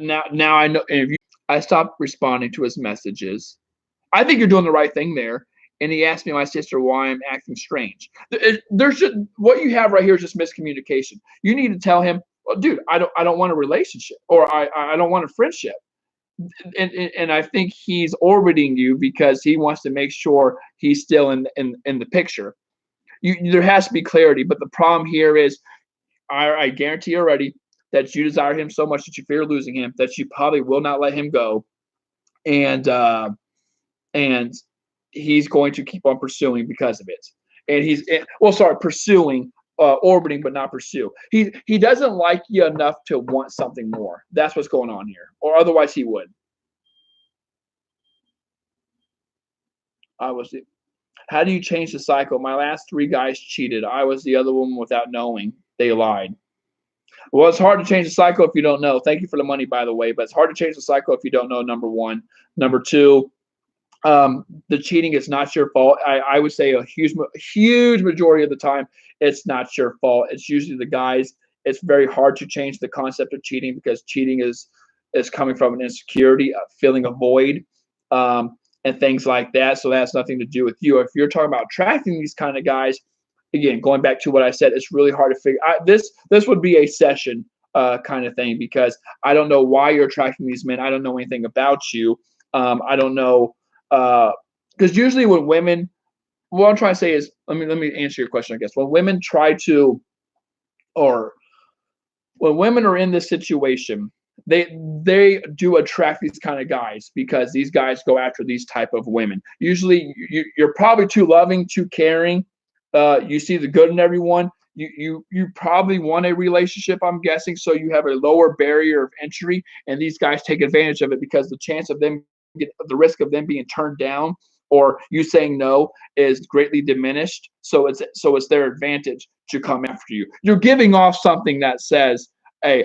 Speaker 1: now I know. And if I stopped responding to his messages, I think you're doing the right thing there. and he asked me, my sister, why I'm acting strange. There's just what you have right here is just miscommunication. You need to tell him, well, dude, I don't want a relationship, or I don't want a friendship. And I think he's orbiting you because he wants to make sure he's still in the picture. There has to be clarity, but the problem here is I guarantee already that you desire him so much that you fear losing him that you probably will not let him go, and and he's going to keep on pursuing because of it. And pursuing, orbiting, but not pursue. He doesn't like you enough to want something more. That's what's going on here, or otherwise he would. I was. How do you change the cycle? My last 3 guys cheated. I was the other woman without knowing. They lied. Well, it's hard to change the cycle if you don't know. Thank you for the money, by the way, but it's hard to change the cycle if you don't know, number one. Number two, the cheating is not your fault. I would say a huge majority of the time, it's not your fault. It's usually the guys. It's very hard to change the concept of cheating because cheating is coming from an insecurity, a feeling of void, and things like that. So that has nothing to do with you. If you're talking about attracting these kind of guys, again, going back to what I said, it's really hard to figure. This would be a session kind of thing because I don't know why you're attracting these men. I don't know anything about you. I don't know. Because usually when women, what I'm trying to say is, let me answer your question, I guess. When women when women are in this situation, they do attract these kind of guys because these guys go after these type of women. Usually you're probably too loving, too caring. You see the good in everyone. You probably want a relationship, I'm guessing, so you have a lower barrier of entry, and these guys take advantage of it because the chance of them the risk of them being turned down or you saying no is greatly diminished. So it's their advantage to come after you. You're giving off something that says, hey,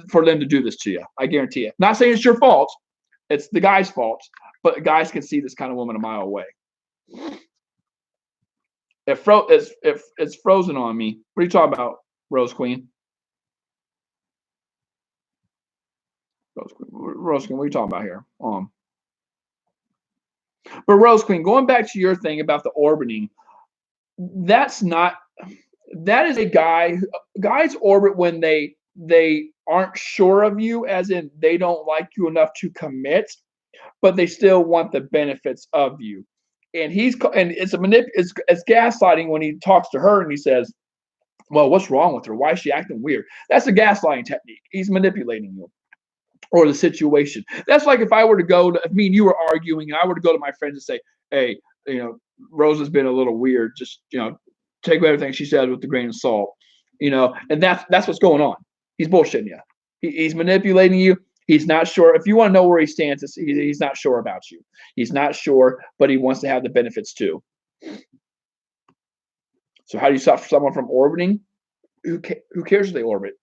Speaker 1: for them to do this to you. I guarantee it. Not saying it's your fault. It's the guy's fault. But guys can see this kind of woman a mile away. If it's frozen on me, what are you talking about, Rose Queen? Rose Queen, what are you talking about here? But Rose Queen, going back to your thing about the orbiting, that is a guys orbit when they aren't sure of you, as in they don't like you enough to commit, but they still want the benefits of you. And it's gaslighting when he talks to her and he says, well, what's wrong with her? Why is she acting weird? That's a gaslighting technique. He's manipulating you or the situation. That's like if me and you were arguing and I were to go to my friends and say, hey, Rose has been a little weird. Just, take everything she says with a grain of salt, and that's what's going on. He's bullshitting you. He's manipulating you. He's not sure. If you want to know where he stands, he's not sure about you. He's not sure, but he wants to have the benefits too. So how do you stop someone from orbiting? Who cares if they orbit?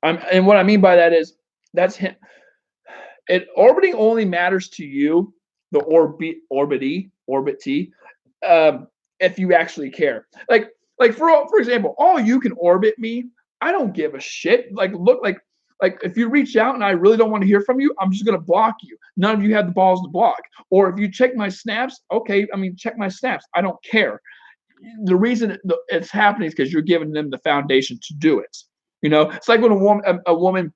Speaker 1: And what I mean by that is that's him. Orbiting only matters to you, the orbitee, if you actually care. Like for example, you can orbit me. I don't give a shit. Like if you reach out and I really don't want to hear from you, I'm just gonna block you. None of you have the balls to block. Or if you check my snaps, okay, check my snaps. I don't care. The reason it's happening is because you're giving them the foundation to do it. It's like when a woman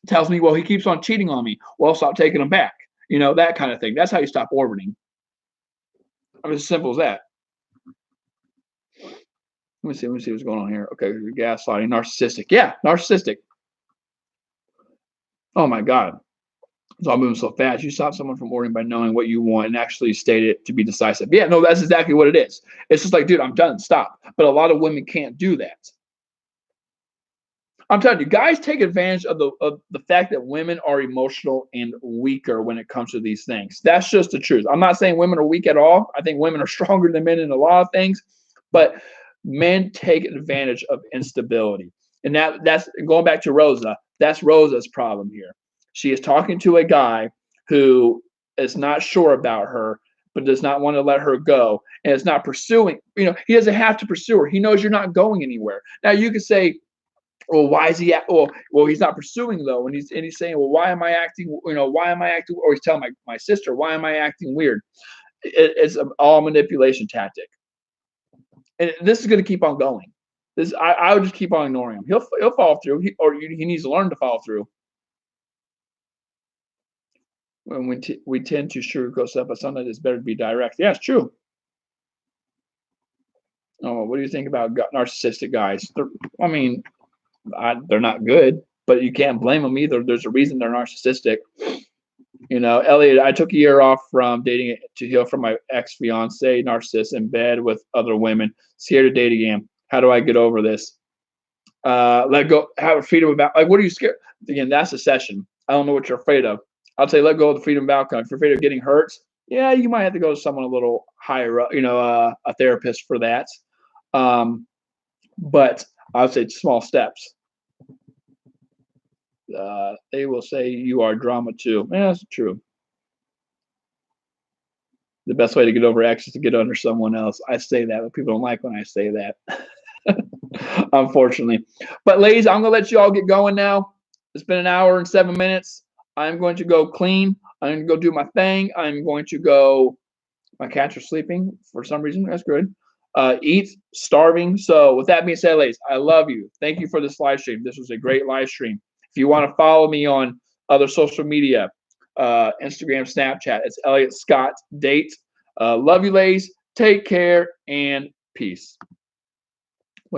Speaker 1: tells me, well, he keeps on cheating on me. Well, stop taking him back. That kind of thing. That's how you stop orbiting. As simple as that. Let me see what's going on here. Okay, gaslighting, narcissistic. Yeah, narcissistic. Oh my God. It's all moving so fast. You stop someone from ordering by knowing what you want and actually state it to be decisive. Yeah, no, that's exactly what it is. It's just like, dude, I'm done. Stop. But a lot of women can't do that. I'm telling you, guys take advantage of the fact that women are emotional and weaker when it comes to these things. That's just the truth. I'm not saying women are weak at all. I think women are stronger than men in a lot of things, but men take advantage of instability. And that's going back to Rosa. That's Rosa's problem here. She is talking to a guy who is not sure about her, but does not want to let her go, and is not pursuing. He doesn't have to pursue her. He knows you're not going anywhere. Now you could say, well, why is he? Well, he's not pursuing though, and he's saying, well, why am I acting? Why am I acting? Or he's telling my sister, why am I acting weird? It's all manipulation tactic, and this is going to keep on going. I would just keep on ignoring him. He'll fall through, or he needs to learn to follow through. When we tend to sugarcoat stuff, but sometimes it's better to be direct. Yeah, it's true. Oh, what do you think about narcissistic guys? I mean, they're not good, but you can't blame them either. There's a reason they're narcissistic. You know, Elliot, I took a year off from dating to heal from my ex-fiance, narcissist, in bed with other women, scared to date again. How do I get over this? Let go, have freedom about, like, what are you scared? Again, that's a session. I don't know what you're afraid of. I'll say let go of the freedom of outcome. If you're afraid of getting hurt, yeah, you might have to go to someone a little higher up, a therapist for that. But I would say small steps. They will say you are drama too. Yeah, that's true. The best way to get over X is to get under someone else. I say that, but people don't like when I say that. Unfortunately. But ladies, I'm gonna let you all get going now. It's been an hour and 7 minutes. I'm going to go clean. I'm going to go do my thing. I'm going to go. My cats are sleeping for some reason. That's good. Eat, starving. So with that being said, ladies, I love you. Thank you for this live stream. This was a great live stream. If you want to follow me on other social media, Instagram, Snapchat, it's Elliot Scott Date. Love you, ladies. Take care and peace.